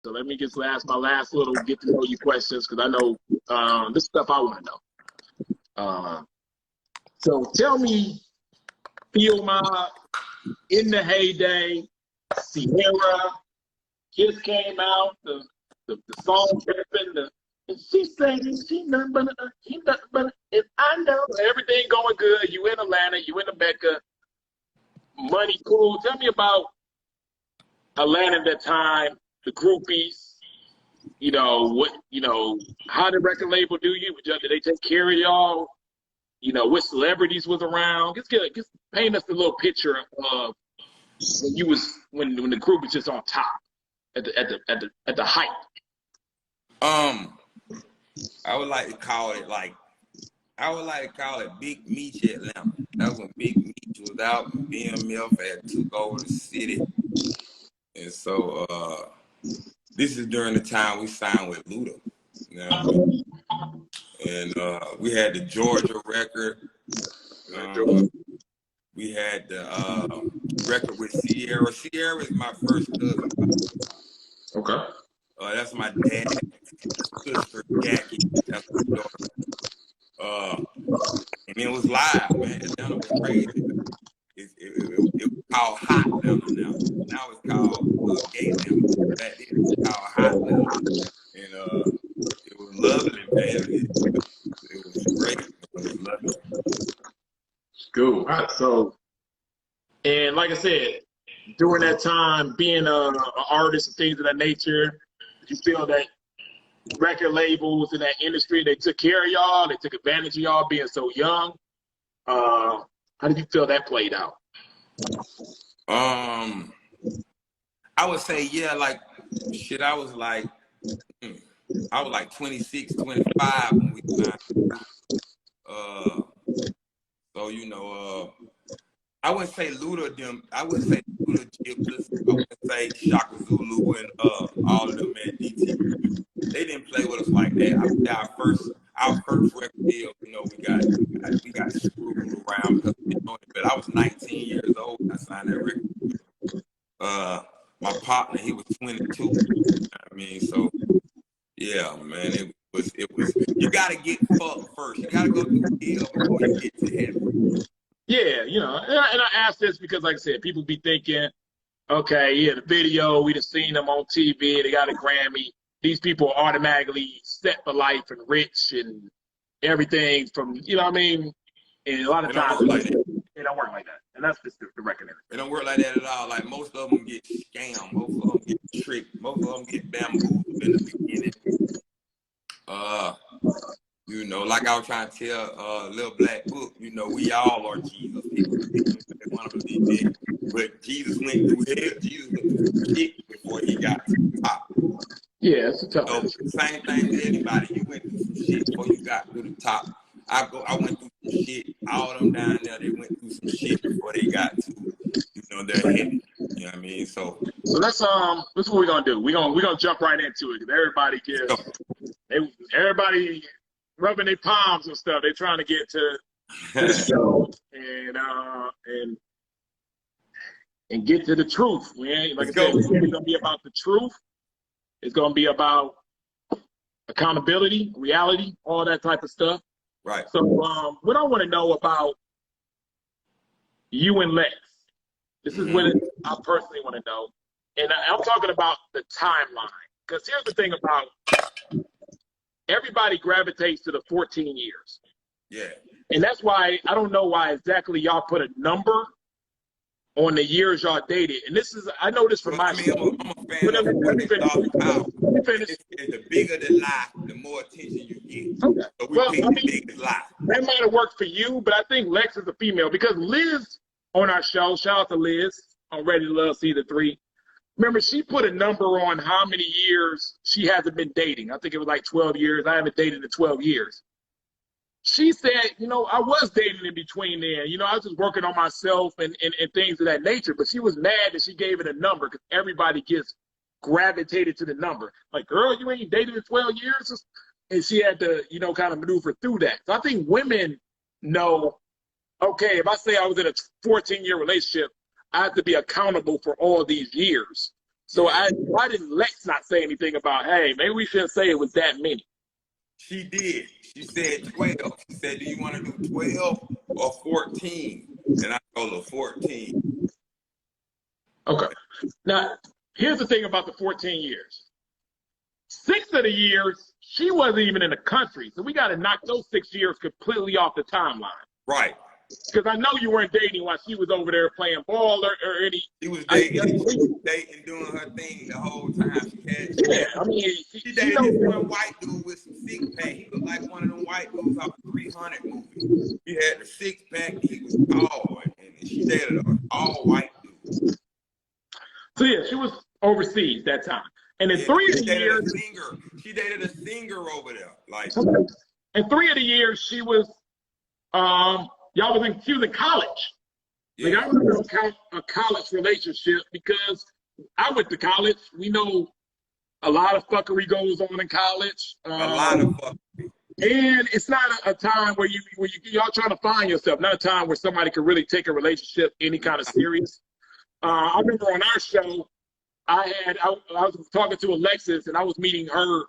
So let me just ask my last little get to know you questions because I know this stuff I want to know. So tell me, Feel My, In the Heyday, Sierra, just came out, the song tripping, and she saying she nothing but if I know everything going good. You in Atlanta, you in the Mecca, money cool. Tell me about Atlanta at that time, the groupies. You know what? You know how the record label do you? Did they take care of y'all? You know what celebrities was around? Just paint us a little picture of when you was when the group was just on top at the height. I would like to call it Big Meech Atlanta. That was when Big Meech was out. BMF had took over the city, and so this is during the time we signed with Luda. You know what I mean? And we had the Georgia record. We had the record with Sierra. Sierra is my first cousin. Okay. That's my dad's sister, Jackie. That's my daughter. And it was live, man. Atlanta was crazy. It was called Hot Atlanta now. Now it's called Gay Atlanta. Back then it was called Hot Atlanta. And it was lovely, man. It was great. It was lovely. Cool. All right. So, and like I said, during that time, being an artist and things of that nature, you feel that record labels in that industry, they took care of y'all, they took advantage of y'all being so young. How did you feel that played out? I would say, yeah, like, shit, I was like 26, 25 when we signed. So, you know, I wouldn't say Luda them. I wouldn't say Luda Gypsies. I wouldn't say Shaka Zulu and all of them at DT. They didn't play with us like that. I mean, our first record deal, you know, we got screwed around because but I was 19 years old when I signed that record. My partner, he was 22. You know what I mean, so yeah, man, it was. You gotta get fucked first. You gotta go through hell before you get to heaven. Yeah, you know, and I ask this because, like I said, people be thinking, okay, yeah, the video, we just seen them on TV, they got a Grammy. These people are automatically set for life and rich and everything from, you know what I mean? And a lot of times, it don't work like that. And that's just the reckoning. It don't work like that at all. Like, most of them get scammed. Most of them get tricked. Most of them get bamboozled in the beginning. You know, like I was trying to tell Little Black Book, you know, we all are Jesus. People want to believe that. But Jesus went through hell. Jesus went through shit before he got to the top. Yeah, it's a tough So same thing with anybody. You went through some shit before you got to the top. I went through some shit. All of them down there, they went through some shit before they got to, you know, their heaven. You know what I mean? So let's this is what we're gonna do. We're gonna jump right into it because everybody rubbing their palms and stuff. They're trying to get to the show and get to the truth. We ain't, like I said, it's gonna be about the truth. It's gonna be about accountability, reality, all that type of stuff. right. So what I want to know about you and Lex, this is what I personally want to know. And I'm talking about the timeline. Because here's the thing about everybody gravitates to the 14 years. Yeah. And that's why I don't know why exactly y'all put a number on the years y'all dated. And this is, I know this from my show. I'm a fan of what they thought power. The bigger the lie, the more attention you get. Okay. So we pick the biggest lie. That might have worked for you, but I think Lex is a female because Liz on our show, shout out to Liz on Ready to Love Season 3. Remember, she put a number on how many years she hasn't been dating. I think it was like 12 years. I haven't dated in 12 years. She said, you know, I was dating in between there. You know, I was just working on myself and things of that nature. But she was mad that she gave it a number because everybody gets gravitated to the number. Like, girl, you ain't dated in 12 years? And she had to, you know, kind of maneuver through that. So I think women know, okay, if I say I was in a 14-year relationship, I have to be accountable for all these years. So why didn't Lex not say anything about, hey, maybe we shouldn't say it was that many? She did. She said 12. She said, do you want to do 12 or 14? And I told her 14. Okay. Now, here's the thing about the 14 years. 6 of the years, she wasn't even in the country. So we got to knock those 6 years completely off the timeline. Right. Because I know you weren't dating while she was over there playing ball or any. She was dating, doing her thing the whole time. I mean, she dated this one white dude with some six pack. He looked like one of them white dudes off the 300 movie. He had the six pack. He was tall, and she dated an all white dude. So yeah, she was overseas that time, and in 3 of the years, she dated a singer over there. Like, in 3 of the years, she was, she was in college. Yeah. Like, I remember a college relationship because I went to college. We know a lot of fuckery goes on in college. A lot of fuckery. And it's not a time where y'all trying to find yourself. Not a time where somebody can really take a relationship any kind of serious. I remember on our show, I was talking to Alexis, and I was meeting her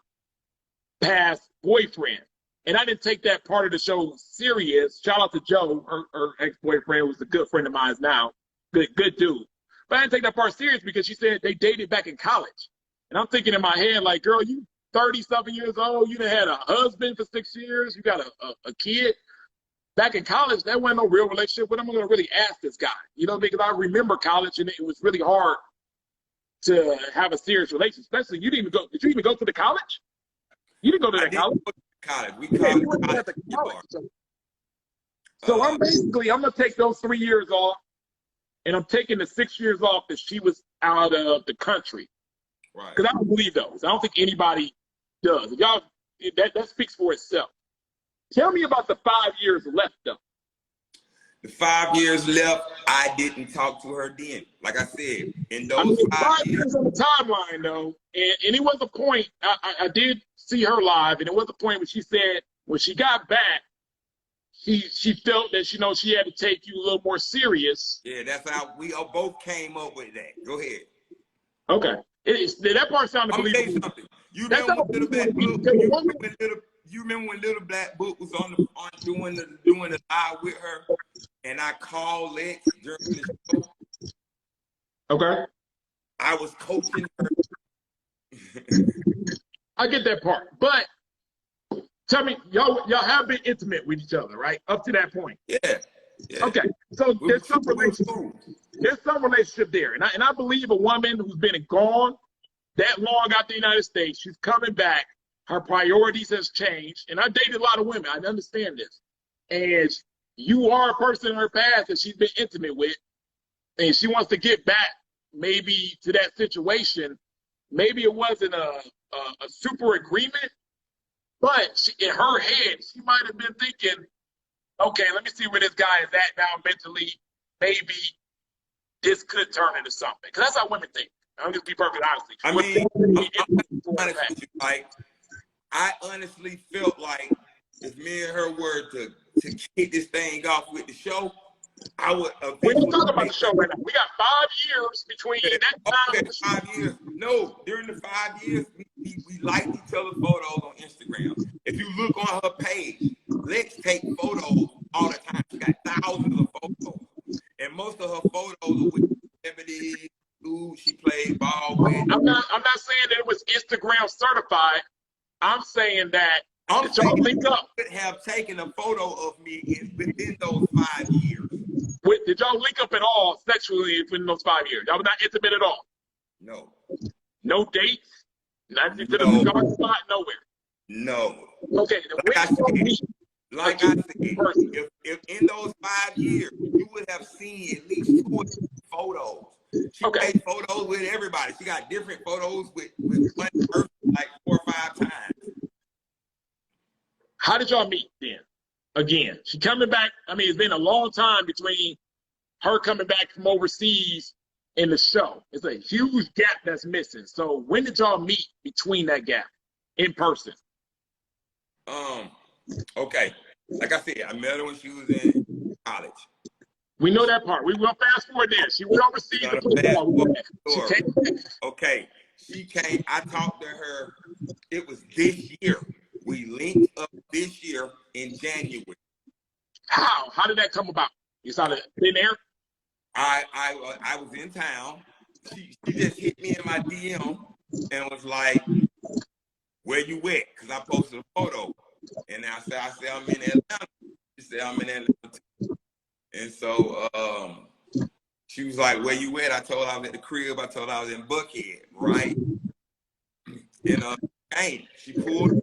past boyfriend. And I didn't take that part of the show serious. Shout out to Joe, her ex-boyfriend, who's a good friend of mine now. Good dude. But I didn't take that part serious because she said they dated back in college. And I'm thinking in my head, like, girl, you 30-something years old. You done had a husband for 6 years. You got a kid. Back in college, that wasn't no real relationship. What am I going to really ask this guy? You know, because I remember college, and it was really hard to have a serious relationship. Especially, you didn't even go. Did you even go to the college? You didn't go to that college. We called college. So I'm going to take those 3 years off, and I'm taking the 6 years off that she was out of the country. Right. Because I don't believe those. I don't think anybody does. Y'all, that speaks for itself. Tell me about the 5 years left, though. The 5 years left, I didn't talk to her then. Like I said, in those 5 years on the timeline, though, and it was a point, I did see her live, and it was a point when she said when she got back, she felt that, you know, she had to take you a little more serious. Yeah, that's how we both came up with that. Go ahead. Okay. That part sounded believable. You remember when Little Black Book was doing the live with her, and I called Lex during the show? Okay. I was coaching her. I get that part, but tell me, y'all have been intimate with each other, right? Up to that point. Yeah. Okay. So there's some relationship. There's some relationship there, and I believe a woman who's been gone that long out the United States, she's coming back. Her priorities has changed, and I dated a lot of women. I understand this, and you are a person in her past that she's been intimate with, and she wants to get back maybe to that situation. Maybe it wasn't a super agreement, but in her head, she might have been thinking, okay, let me see where this guy is at now mentally. Maybe this could turn into something. Because that's how women think. I'm just be perfectly honest. I mean, I'm honest with you. Like, I honestly felt like if me and her were to kick this thing off with the show, I would. We're not talking about the show right now. We got 5 years between that time. Okay, 5 years. No, during the 5 years, we liked each other's photos on Instagram. If you look on her page, Lex take photos all the time. She got thousands of photos, and most of her photos are with celebrities who she played ball with. I'm not saying that it was Instagram certified. I'm saying that y'all link up. Could have taken a photo of me within those 5 years. Did y'all link up at all sexually within those 5 years? Y'all were not intimate at all? No. No dates? Not to the cigar spot? Nowhere? No. Okay. Like I said, if in those 5 years, you would have seen at least 20 photos. She made photos with everybody. She got different photos with one person like 4 or 5 times. How did y'all meet then? Again, she coming back. I mean, it's been a long time between her coming back from overseas and the show. It's a huge gap that's missing. So when did y'all meet between that gap in person? Okay. Like I said, I met her when she was in college. We know that part. We will fast forward there. She went overseas to play ball. She came back. Okay. She came. I talked to her. It was this year. We linked up this year in January. How? How did that come about? You saw it in there? I was in town. She just hit me in my DM and was like, "Where you at?" Because I posted a photo, and I said I'm in Atlanta. She said I'm in Atlanta. And so she was like, "Where you at?" I told her I was at the crib. I told her I was in Buckhead, right? And she pulled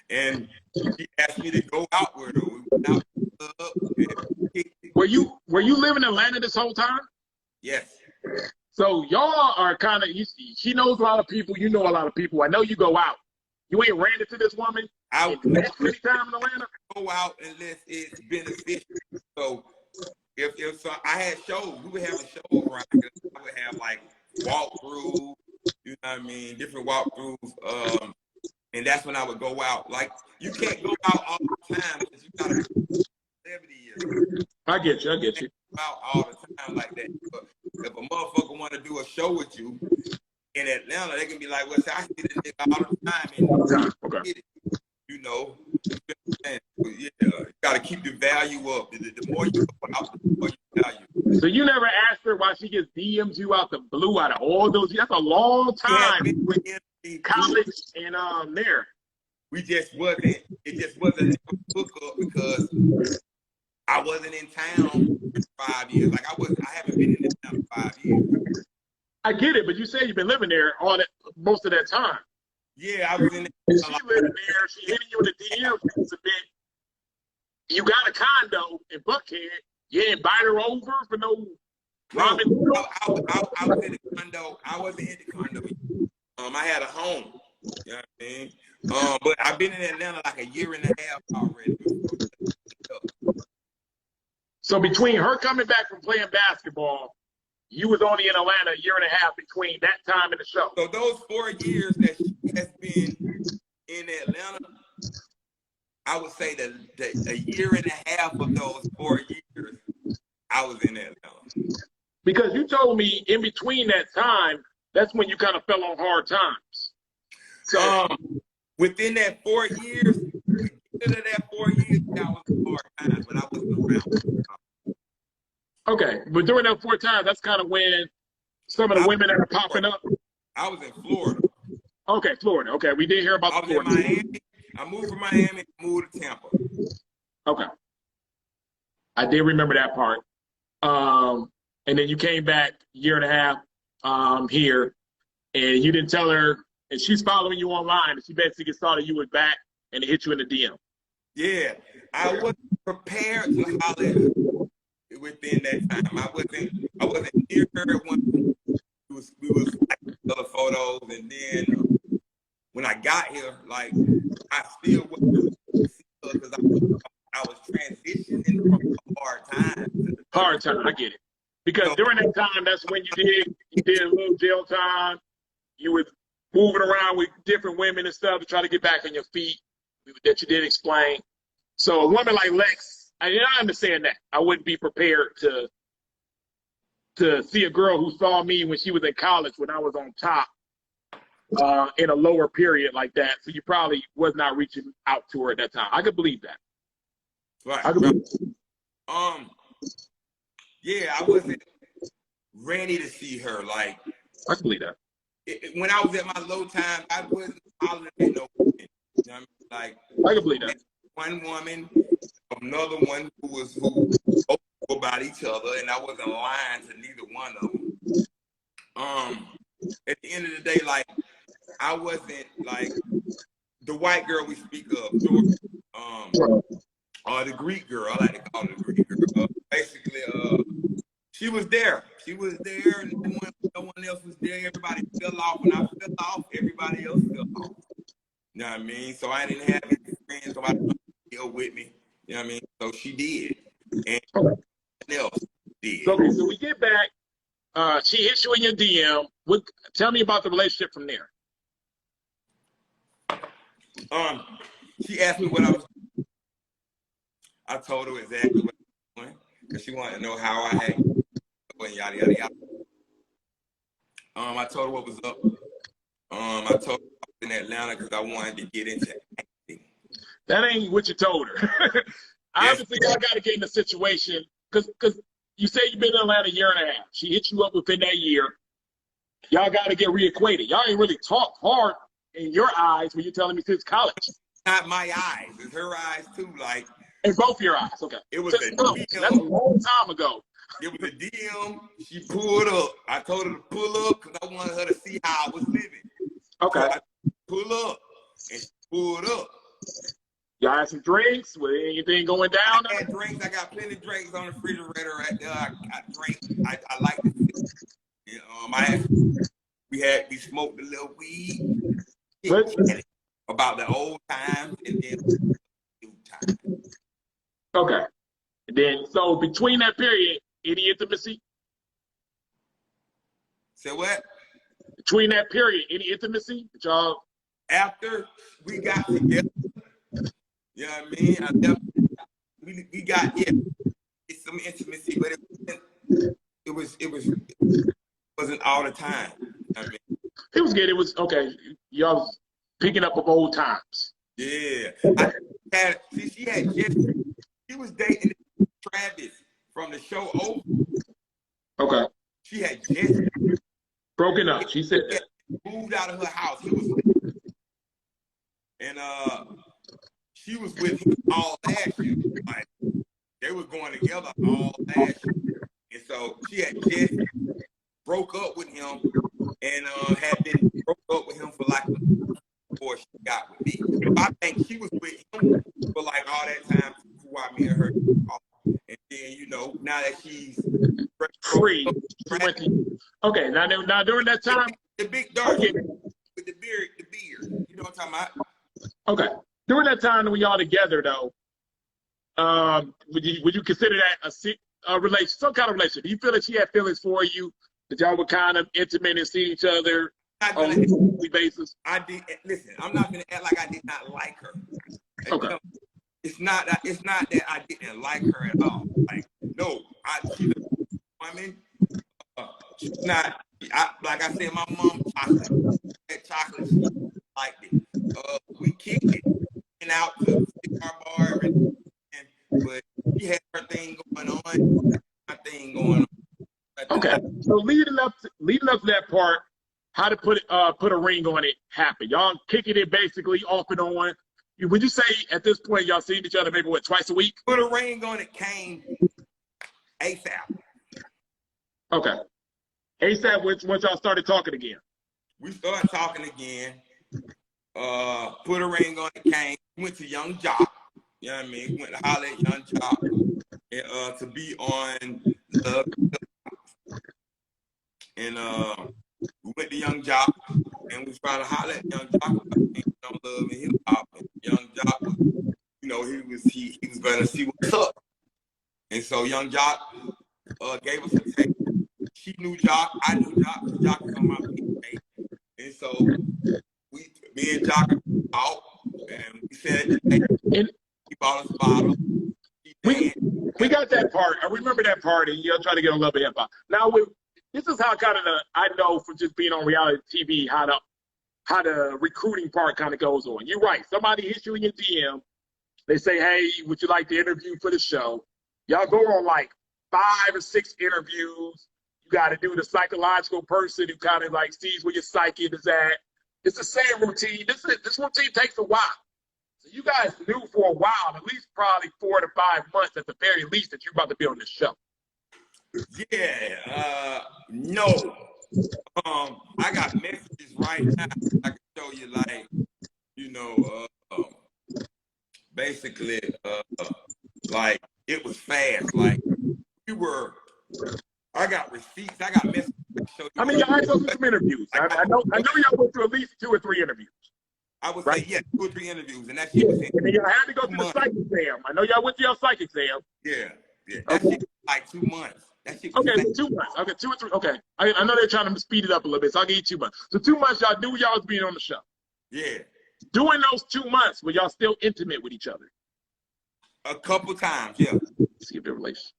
and she asked me to go out with her. We went out to the club. Were you living in Atlanta this whole time? Yes. So y'all are kind of, she knows a lot of people. You know a lot of people. I know you go out. You ain't ran into this woman I met any time in Atlanta? Go out unless it's beneficial. So if so, I had shows, we would have a show around here. I would have like walkthroughs, you know what I mean, different walkthroughs. And that's when I would go out. Like, you can't go out all the time because you gotta 70 years. I get you. Go out all the time like that. But if a motherfucker want to do a show with you in Atlanta, they can be like, "Well, see, I see this nigga all the time." And okay. You know, yeah, you gotta keep the value up. The more you go out, the more you value. So you never asked her why she gets DM'd you out the blue out of all those? That's a long time. College and there. We just wasn't. It just wasn't a hook up because I wasn't in town for 5 years. Like I haven't been in town for 5 years. I get it, but you said you've been living there most of that time. Yeah, I was in there. She living there. She hitting you in the DM a bit. You got a condo in Buckhead. You invite her over for no ramen. No, I was in the condo. I wasn't in the condo. I had a home. You know what I mean? But I've been in Atlanta like a year and a half already. So between her coming back from playing basketball, you was only in Atlanta a year and a half between that time and the show. So those 4 years that she has been in Atlanta, I would say that a year and a half of those 4 years, I was in Atlanta. Because you told me in between that time, that's when you kind of fell on hard times. So within that 4 years, within that 4 years, I was on hard times, but I wasn't around. Okay, but during that 4 times, that's kind of when some of the women that are popping up. I was in Florida. Okay, Florida. Okay, we did hear about Florida. I was in Miami. I moved from Miami, moved to Tampa. Okay, I did remember that part. And then you came back a year and a half here, and you didn't tell her, and she's following you online, and she basically saw that you were back and hit you in the DM. Yeah, I wasn't prepared to holler at her within that time. I wasn't near her when we was like other photos, and then when I got here, like I still wasn't because I was transitioning from a hard time. Hard time, I get it. Because during that time, that's when you did a little jail time. You were moving around with different women and stuff to try to get back on your feet that you did explain. So a woman like Lex, I understand that. I wouldn't be prepared to see a girl who saw me when she was in college when I was on top in a lower period like that. So you probably was not reaching out to her at that time. I could believe that. Right. I could believe yeah, I wasn't ready to see her. Like, I can believe that. When I was at my low time, I wasn't hollering at no woman. You know what I mean? Like, I can believe that. One woman, another one who spoke about each other, and I wasn't lying to neither one of them. At the end of the day, like, I wasn't like the white girl we speak of, or the Greek girl. I like to call her the Greek girl. Basically, she was there. She was there, and no one else was there. Everybody fell off. When I fell off, everybody else fell off. You know what I mean? So I didn't have any friends, so I didn't deal with me. You know what I mean? So she did, and no one else did. Okay, so we get back. She hits you in your DM. Tell me about the relationship from there. She asked me what I was doing. I told her exactly what I was doing. because she wanted to know how I had and yada yada yada. I told her what was up. I told her I was in Atlanta because I wanted to get into acting. That ain't what you told her. Obviously, y'all got to get in the situation because you say you've been in Atlanta a year and a half. She hit you up within that year. Y'all got to get reacquainted. Y'all ain't really talk hard in your eyes when you're telling me since college. Not my eyes, it's her eyes too. Like in both your eyes. Okay. It was a DM. That's a long time ago. It was a DM. She pulled up. I told her to pull up because I wanted her to see how I was living. Okay. So I pull up and she pulled up. Y'all had some drinks? Was anything going down? I had drinks. I got plenty of drinks on the refrigerator right there. I drank. I like this. We smoked a little weed. About the old times and then new times. Okay. And then, so between that period, any intimacy? Say what? Between that period, any intimacy? Y'all? After we got together, you know what I mean? We got it's some intimacy, but it wasn't all the time. I mean, it was good. It was okay. Y'all was picking up of old times. Yeah. She was dating Travis from the show Over. Okay. She had just broken up. She said that. Moved out of her house. She was with him all last year. Like, they were going together all last year. And so she had just broke up with him and had been broke up with him for like before she got with me. I think she was with him for like all that time before I met her. And then, you know, now that she's free. Okay, now during that time, the big dark with the beard, you know what I'm talking about? Okay, during that time when y'all together though, would you consider that a relation, some kind of relationship? Do you feel that she had feelings for you, that y'all were kind of intimate and see each other on a weekly basis? Listen, I'm not gonna act like I did not like her. Okay. You know, it's not that I didn't like her at all. Like, no, she's a woman. She's not. Like I said, my mom chocolate. She liked it. We kicked it and out to Cigar bar, but she had her thing going on. My thing going on. Okay. So leading up to that part, how to put a ring on it happened. Y'all kicking it basically off and on. Would you say at this point y'all seen each other maybe twice a week? Put a ring on it came ASAP. Okay. ASAP once y'all started talking again. We started talking again. Put a ring on it came. Went to Young Jock. You know what I mean? Went to holler at Young Jock to be on Love. And we went to Young Jock and we tried to holler at Young Jock about on Love and Hip Hop. And Young Jock was, you know, he was gonna see what's up. And so Young Jock gave us a tape. She knew Jock, I knew Jock, because Jock was on my tape. And so me and Jock out and we said he bought us a bottle. We got that part. I remember that part, and y'all trying to get on Love and Hip Hop. Now this is how kind of I know from just being on reality TV how the recruiting part kind of goes on. You're right. Somebody hits you in your DM. They say, hey, would you like to interview for the show? Y'all go on like 5 or 6 interviews. You got to do the psychological person who kind of like sees where your psyche is at. It's the same routine. This routine takes a while. So you guys knew for a while, at least probably 4 to 5 months at the very least, that you're about to be on this show. Yeah, no. I got messages right now. I can show you, like, you know, basically, like, it was fast. Like, I got receipts. I got messages. I mean, y'all had to go through some interviews. I know y'all went through at least 2 or 3 interviews. I would say, yeah, 2 or 3 interviews, and that shit was in. And then y'all had to go through the psych exam. I know y'all went through your psych exam. Yeah. That shit was like 2 months. That shit was okay, 2 months. Okay, 2 or 3. Okay. I know they're trying to speed it up a little bit, so I'll give you 2 months. So 2 months, y'all knew y'all was being on the show. Yeah. During those 2 months, were y'all still intimate with each other? A couple times, yeah. Skip the relationship.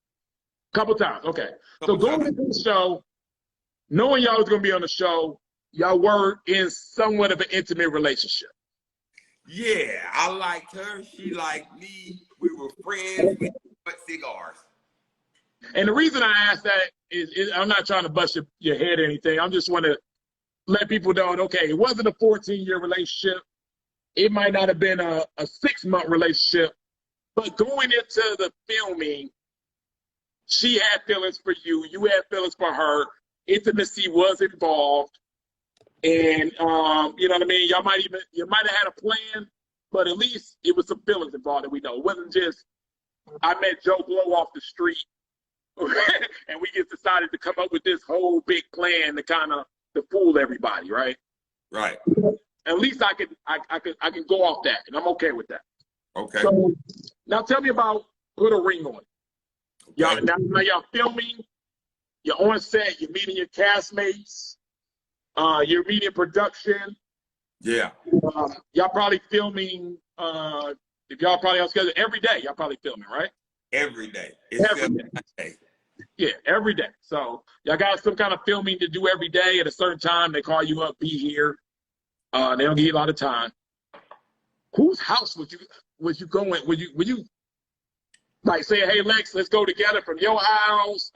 Couple times, okay. So Couple going times. into the show, knowing y'all was gonna be on the show, y'all were in somewhat of an intimate relationship. Yeah, I liked her. She liked me. We were friends. We put cigars. And the reason I ask that is I'm not trying to bust your head or anything. I just want to let people know, okay, it wasn't a 14-year relationship. It might not have been a 6-month relationship, but going into the filming, she had feelings for you. You had feelings for her. Intimacy was involved. And, you know what I mean? You might have had a plan, but at least it was some feelings involved that we know. It wasn't just, I met Joe Blow off the street and we just decided to come up with this whole big plan to fool everybody, right? Right. At least I can go off that, and I'm okay with that. Okay. So now tell me about Put a Ring on It. Y'all, Okay. now y'all filming, you're on set, you're meeting your castmates, you're meeting production. Yeah. Y'all probably filming, if y'all probably on schedule, every day y'all probably filming, right? Every day. Every day. Yeah, every day. So y'all got some kind of filming to do every day at a certain time. They call you up, be here. They don't give you a lot of time. Whose house was you going? Would you like say, hey Lex, let's go together from your house?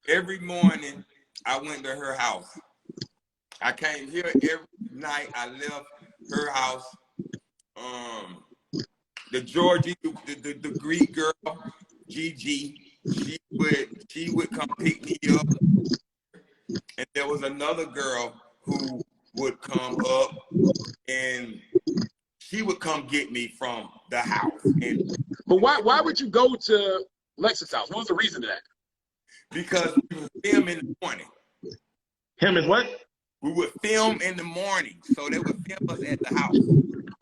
Every morning I went to her house. I came here every night. I left her house. The Georgie, the Greek girl, Gigi, she would come pick me up. And there was another girl who would come up and she would come get me from the house. But why would you go to Lex's house? What was the reason of that? Because we would film in the morning. Him and what? We would film in the morning, so they would film us at the house.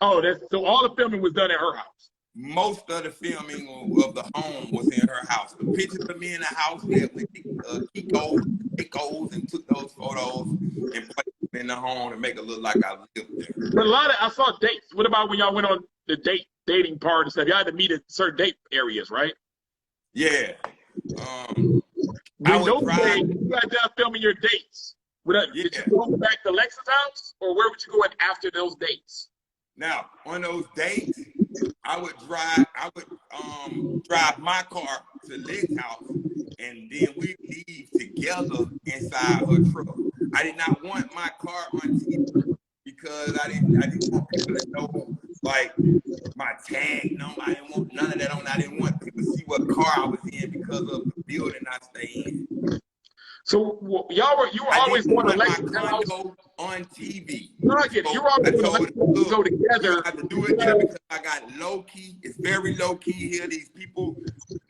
Oh, so all the filming was done at her house. Most of the filming of the home was in her house. The pictures of me in the house, we went to Kiko's and took those photos and placed them in the home to make it look like I lived there. But I saw dates. What about when y'all went on the dating part and stuff? Y'all had to meet at certain date areas, right? Yeah. When those days, you got done filming your dates. Did you go back to Lex's house, or where would you go in after those dates? Now, on those dates, I would drive my car to Lex's house, and then we'd leave together inside her truck. I did not want my car on TV because I didn't want people to know like my tag number. I didn't want none of that on. I didn't want people to see what car I was in because of the building I stay in. So you were always going to Lex's house on TV. No, I get it. You were always going to go together. You have to do it here because I got low key. It's very low key here. These people,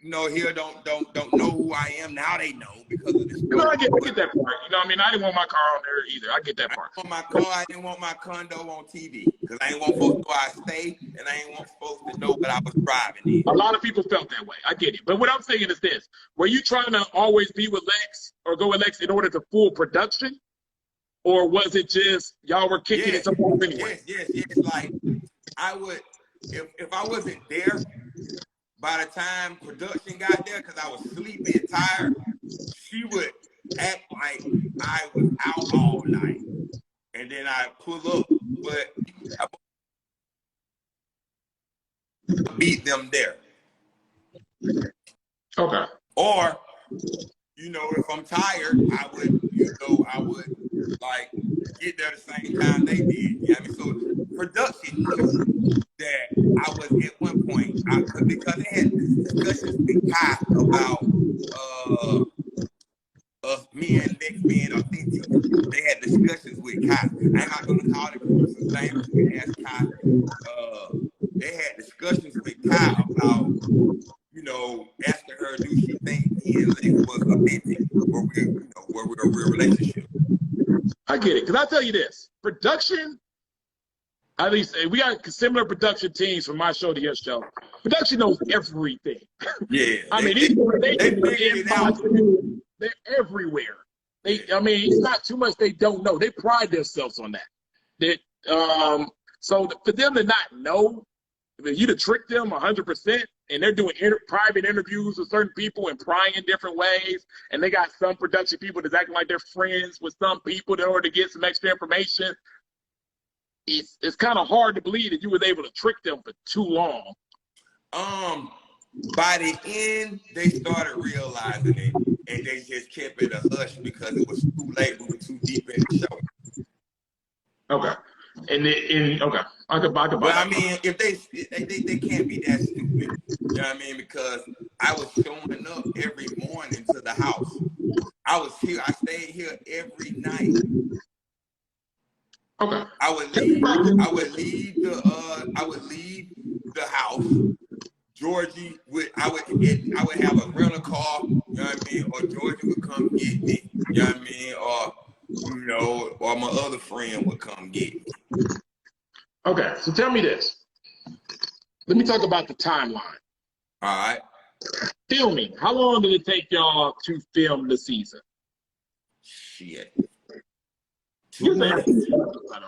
here don't know who I am. Now they know because of this. No, I get that part. You know what I mean? I didn't want my car on there either. I get that part. I didn't want my car. I didn't want my condo on TV because I ain't want folks to know I stay, and I ain't want folks to know what I was driving in. A lot of people felt that way. I get it. But what I'm saying is this: were you trying to always be with Lex or go with Lex in order to full production? Or was it just y'all were kicking it sometimes anyway? Yes. Like I would, if I wasn't there by the time production got there, because I was sleepy and tired, she would act like I was out all night, and then I pull up, but I beat them there. Okay. Or, if I'm tired, I would like get there the same time they did. You know what I mean? So production knew that I was at one point because they had discussions with Kai about me and Lex being authentic. They had discussions with Kai. I'm not gonna call the producer's name. We asked Kai. They had discussions with Kai about asking her, do she think me and Lex was authentic, or were we a real relationship? I get it, because I'll tell you this, production, at least we got similar production teams from my show to your show. Production knows everything. Yeah. They figured it out. They're everywhere. It's not too much they don't know. They pride themselves on that. So for them to not know, you to trick them 100%, and they're doing private interviews with certain people and prying in different ways. And they got some production people that's acting like they're friends with some people in order to get some extra information. It's kind of hard to believe that you was able to trick them for too long. By the end, they started realizing it, and they just kept it a hush because it was too late. We were too deep in the show. Okay. Okay. I could buy But I mean, if they can't be that stupid. You know what I mean? Because I was showing up every morning to the house. I stayed here every night. Okay. I would leave the house. Georgie I would have a rental car, you know what I mean? Or Georgie would come get me, you know what I mean? Or my other friend would come get me. Okay, so tell me this. Let me talk about the timeline. All right. Filming. How long did it take y'all to film the season? Shit. 2 months?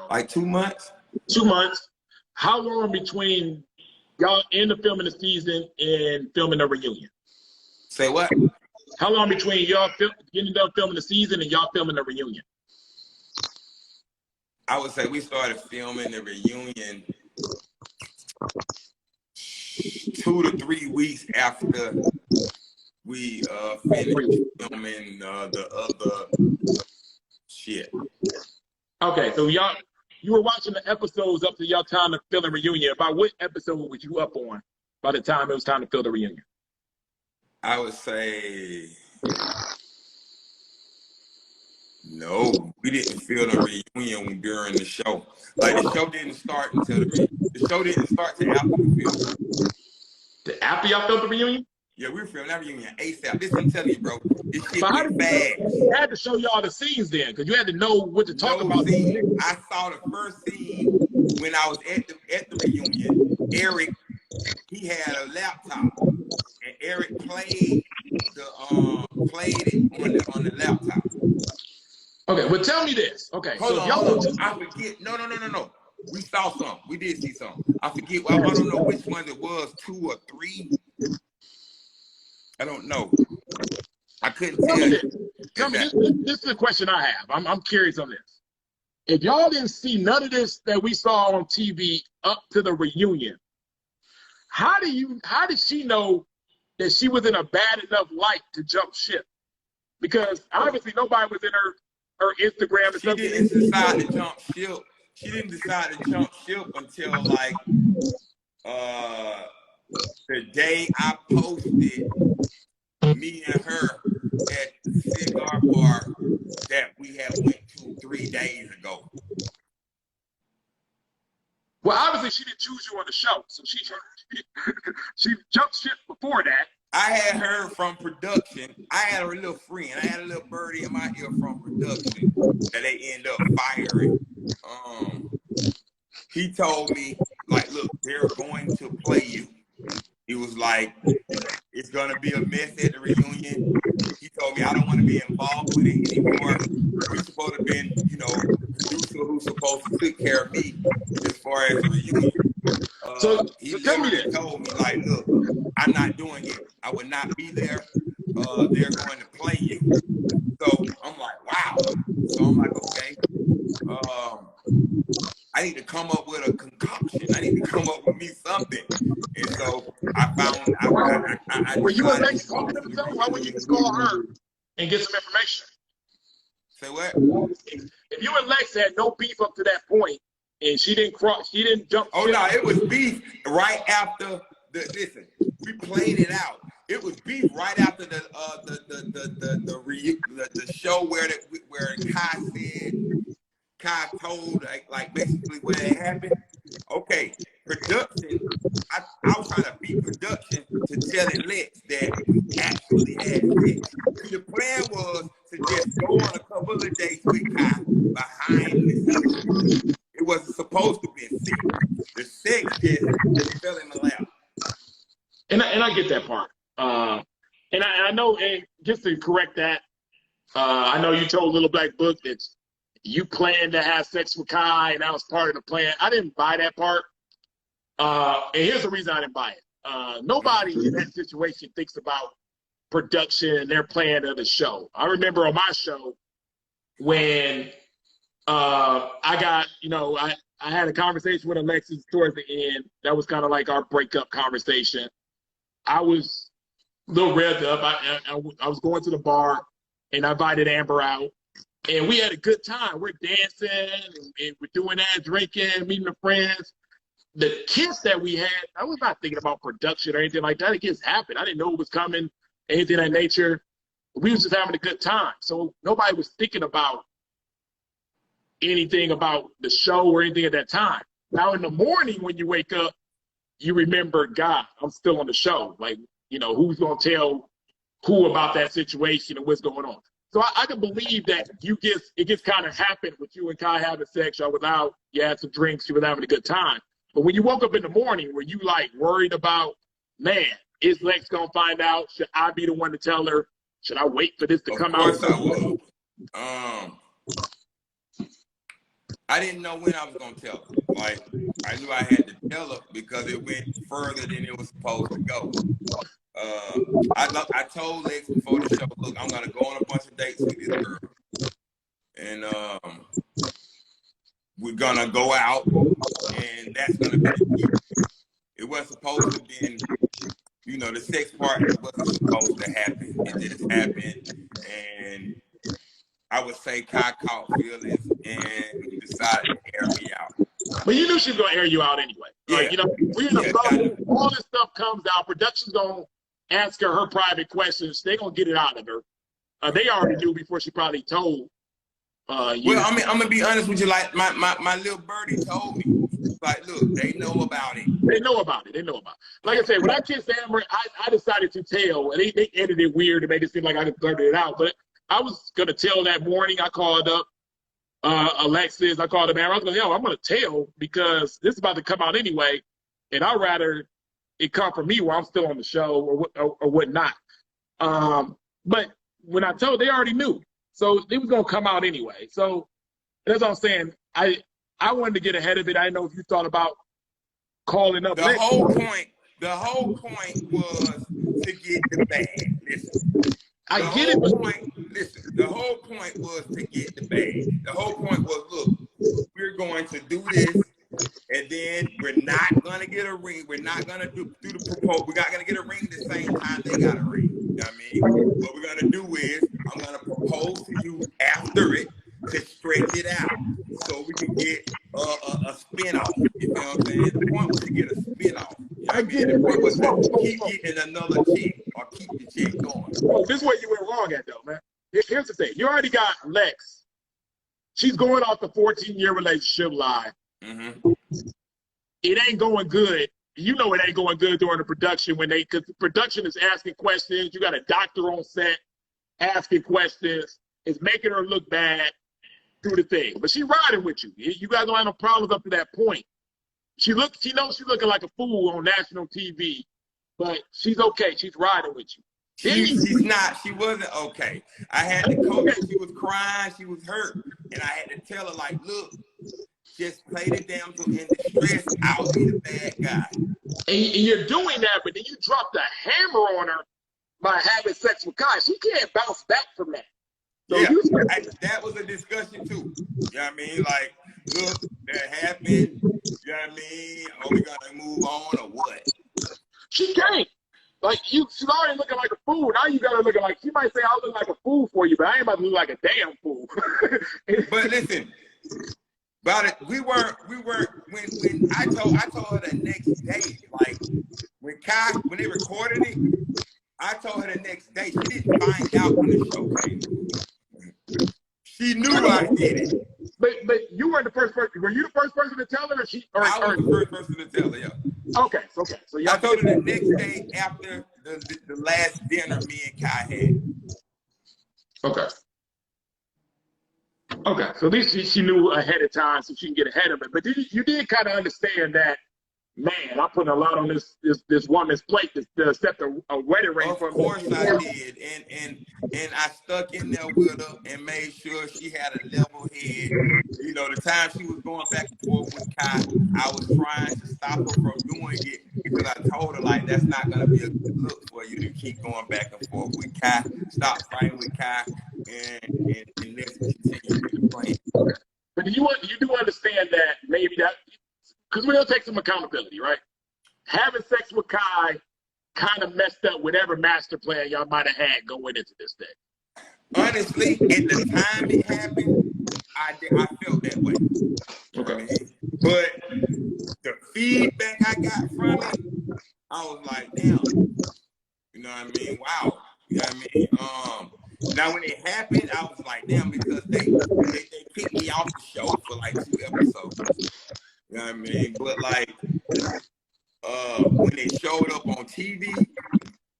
Like 2 months? 2 months. How long between y'all end up filming the season and filming the reunion? Say what? How long between y'all getting done filming the season and y'all filming the reunion? I would say we started filming the reunion 2 to 3 weeks after we finished filming the other shit. Okay, so you were watching the episodes up to y'all time to film the reunion. About what episode was you up on by the time it was time to film the reunion? I would say no, we didn't film the reunion during the show. Like the show didn't start until the show didn't start till after we filmed. After y'all filmed the reunion? Yeah, we were filming that reunion ASAP. This I'm telling you, bro. This shit went fast. You had to show y'all the scenes then, because you had to know what to talk about. I saw the first scene when I was at the reunion. Eric, he had a laptop, and Eric played it on the laptop. Okay, well tell me this. Okay, hold on. I forget. No. We saw some. We did see some. I forget. I don't know which one it was, 2 or 3. I don't know. I couldn't tell you. Tell me this is the question I have. I'm curious on this. If y'all didn't see none of this that we saw on TV up to the reunion, how did she know that she was in a bad enough light to jump ship? Because obviously nobody was in her Instagram or something. She didn't decide to jump ship. She didn't decide to jump ship until like the day I posted me and her at the Cigar bar that we had went to 3 days ago. Well, obviously she didn't choose you on the show, so she jumped ship before that. I had her from production. I had a little friend. I had a little birdie in my ear from production that they end up firing. He told me, like, look, they're going to play you. He was like, it's gonna be a mess at the reunion. He told me I don't want to be involved with it anymore. We supposed to have been, producer who's supposed to take care of me as far as the reunion. He literally told me, like, look, I'm not doing it. I would not be there. They're going to play you. So I'm like, wow. So I'm like, okay. I need to come up with a concoction. I need to come up with me something. And so I found I were you and Lex talking to them? Why wouldn't you just call her and get some information? Say what? If you and Lex had no beef up to that point and she didn't jump. Oh no, it was beef right after listen, we played it out. It was beef right after the show where Kai told like basically what had happened. Okay, production. I was trying to beat production to telling Lex that we actually had sex. The plan was to just go on a couple of dates with Kai behind the scenes. It wasn't supposed to be secret. The sex just fell in the lap. And I get that part. And I know, and just to correct that, I know you told Little Black Book that you planned to have sex with Kai, and that was part of the plan. I didn't buy that part. And here's the reason I didn't buy it. nobody in that situation thinks about production and their plan of the show. I remember on my show when I got, I had a conversation with Alexis towards the end. That was kind of like our breakup conversation. I was a little revved up. I was going to the bar and I invited Amber out. And we had a good time. We're dancing and we're doing that, drinking, meeting the friends. The kiss that we had, I was not thinking about production or anything like that. It just happened. I didn't know it was coming, anything of that nature. We was just having a good time. So nobody was thinking about anything about the show or anything at that time. Now in the morning when you wake up, you remember, God, I'm still on the show. Like, who's going to tell who about that situation and what's going on? So I can believe that it just kind of happened with you and Kai having sex. Y'all was out, you had some drinks, you were having a good time. But when you woke up in the morning, were you like worried about, man, is Lex going to find out? Should I be the one to tell her? Should I wait for this to come out? Of course I would. I didn't know when I was going to tell her. Like, I knew I had to tell her because it went further than it was supposed to go. I told Lex before the show, look, I'm going to go on a bunch of dates with this girl. And we're going to go out, and that's going to be it. It wasn't supposed to be, the sex part wasn't supposed to happen. It just happened. And I would say Kai caught feelings and decided to air me out. But you knew she was going to air you out anyway. Yeah. Like, we're in the bubble. All this stuff comes out. Production's going to ask her private questions. They're going to get it out of her. They already knew before she probably told you. Well, I mean, I'm going to be honest with you. Like, my little birdie told me. Like, look, they know about it. They know about it. Like I said, when I kissed Amber, I decided to tell. And they edited it weird to make it seem like I could blurt it out. But I was going to tell that morning. I called up Alexis. I called him Amber. I was like, I'm going to tell because this is about to come out anyway. And I'd rather it come from me while I'm still on the show or whatnot. But when I told, they already knew. So it was going to come out anyway. So that's what I'm saying. I wanted to get ahead of it. I didn't know if you thought about calling up. The whole point was to get the bag. Listen. The whole point was to get the bag. The whole point was, look, we're going to do this, and then we're not going to get a ring. We're not going to do the proposal. We're not going to get a ring the same time they got a ring. You know what I mean? What we're going to do is I'm going to propose to you after it to stretch it out so we can get a spin-off. You know what I'm saying? The point was to get a spin-off. You know what I mean? The point was to keep getting another chick or keep the chick going. Well, this is where you went wrong at, though, man. Here's the thing. You already got Lex. She's going off the 14-year relationship lie. Mm-hmm. It ain't going good. You know it ain't going good during the production because the production is asking questions. You got a doctor on set asking questions. It's making her look bad through the thing. But she riding with you. You guys don't have no problems up to that point. She knows she's looking like a fool on national TV, but she's okay. She's riding with you. She's not. She wasn't okay. I had to coach her. She was crying. She was hurt. And I had to tell her, like, look, just play the damsel in distress. I'll be the bad guy. And you're doing that, but then you drop the hammer on her by having sex with Kai. She can't bounce back from that. So yeah, that was a discussion too. You know what I mean? Like, look, that happened. You know what I mean? Are we gonna move on or what? She can't. Like, she's already looking like a fool. Now you got her looking like, she might say, I look like a fool for you, but I ain't about to look like a damn fool. But listen, about it, we weren't, when I told her the next day, like, when they recorded it, I told her the next day. She didn't find out when the show came. She knew I did it. But you weren't the first person. Were you the first person to tell her? I was the first person to tell her, yeah. Okay. So I told her the next day after the last dinner me and Kai had. Okay. So at least she knew ahead of time so she can get ahead of it. But you did kind of understand that man, I'm putting a lot on this woman's plate to accept a wedding ring from me. Of course I did, and I stuck in there with her and made sure she had a level head. You know, the time she was going back and forth with Kai, I was trying to stop her from doing it because I told her, like, that's not going to be a good look for you to keep going back and forth with Kai. Stop fighting with Kai and let's continue with the plan. But you do understand that maybe that, because we're going to take some accountability, right? Having sex with Kai kind of messed up whatever master plan y'all might have had going into this thing. Honestly, at the time it happened, I felt that way. Okay. But the feedback I got from it, I was like, damn. You know what I mean? Wow. You know what I mean? Now when it happened, I was like, damn, because they kicked me off the show for like 2 episodes. You know what I mean? But like when it showed up on TV,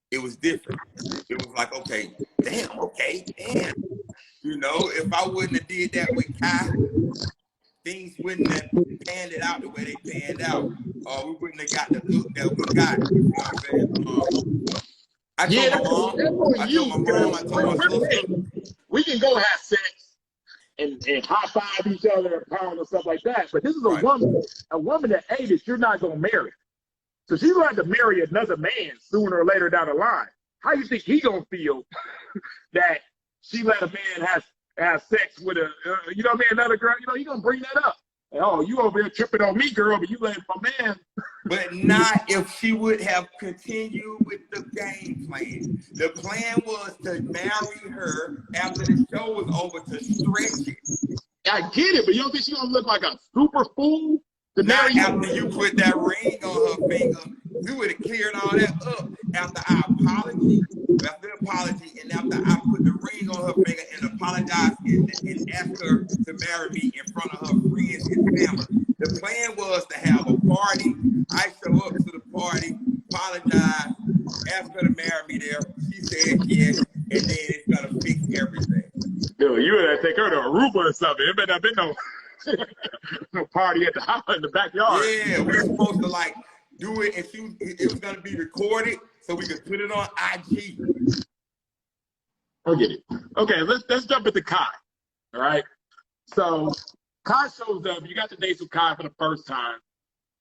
it was different. It was like, okay, damn. You know, if I wouldn't have did that with Kai, things wouldn't have panned it out the way they panned out. We wouldn't have got the look that we got. You know what I'm saying? I told my mom, my sister. We can go have sex and high five each other and pound and stuff like that. But this is a woman at 80 that you're not gonna marry. So she's going to marry another man sooner or later down the line. How you think he gonna feel that she let a man have sex with you know what I mean, another girl? You know, he gonna bring that up. And, oh, you over here tripping on me, girl, but you let my man. But not if she would have continued with the game plan. The plan was to marry her after the show was over to stretch it. I get it, but you don't think she gonna look like a super fool? Not after you put that ring on her finger, we would have cleared all that up after the apology, and after I put the ring on her finger and apologized and asked her to marry me in front of her friends and family. The plan was to have a party. I show up to the party, apologize, ask her to marry me there. She said yes, and then it's gonna fix everything. Dude, you would have take her to Aruba or something. It better not been no party at the house in the backyard. Yeah, we were supposed to like do it, and it was gonna be recorded so we could put it on IG. I get it. Okay, let's jump into Kai. All right. So Kai shows up. You got the dates with Kai for the first time.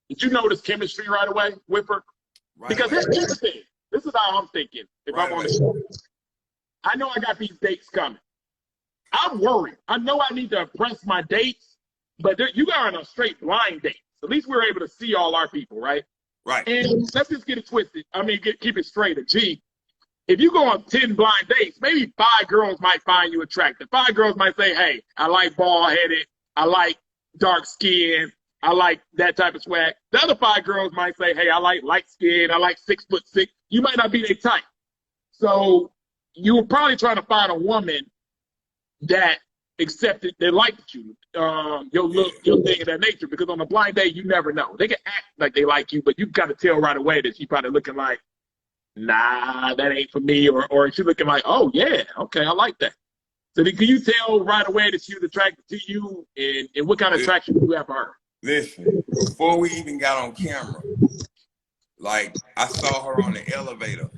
Did you notice chemistry right away with her? Right because away. here's the thing. This is how I'm thinking. If I'm on the show, I know I got these dates coming. I'm worried. I know I need to impress my dates, but you are on a straight blind date. At least we're able to see all our people, right? Right. And let's just get it twisted. I mean, keep it straight. If you go on 10 blind dates, maybe 5 girls might find you attractive. 5 girls might say, hey, I like bald-headed. I like dark skin. I like that type of swag. The other 5 girls might say, hey, I like light skin. I like 6'6". You might not be their type. So you were probably trying to find a woman that accepted, that liked you, your look, your thing of that nature. Because on a blind date, you never know. They can act like they like you, but you got to tell right away that she's probably looking like, nah, that ain't for me. Or she's looking like, oh, yeah, okay, I like that. So can you tell right away that she was attracted to you? And what kind of attraction do you have for her? Listen, before we even got on camera, like, I saw her on the elevator,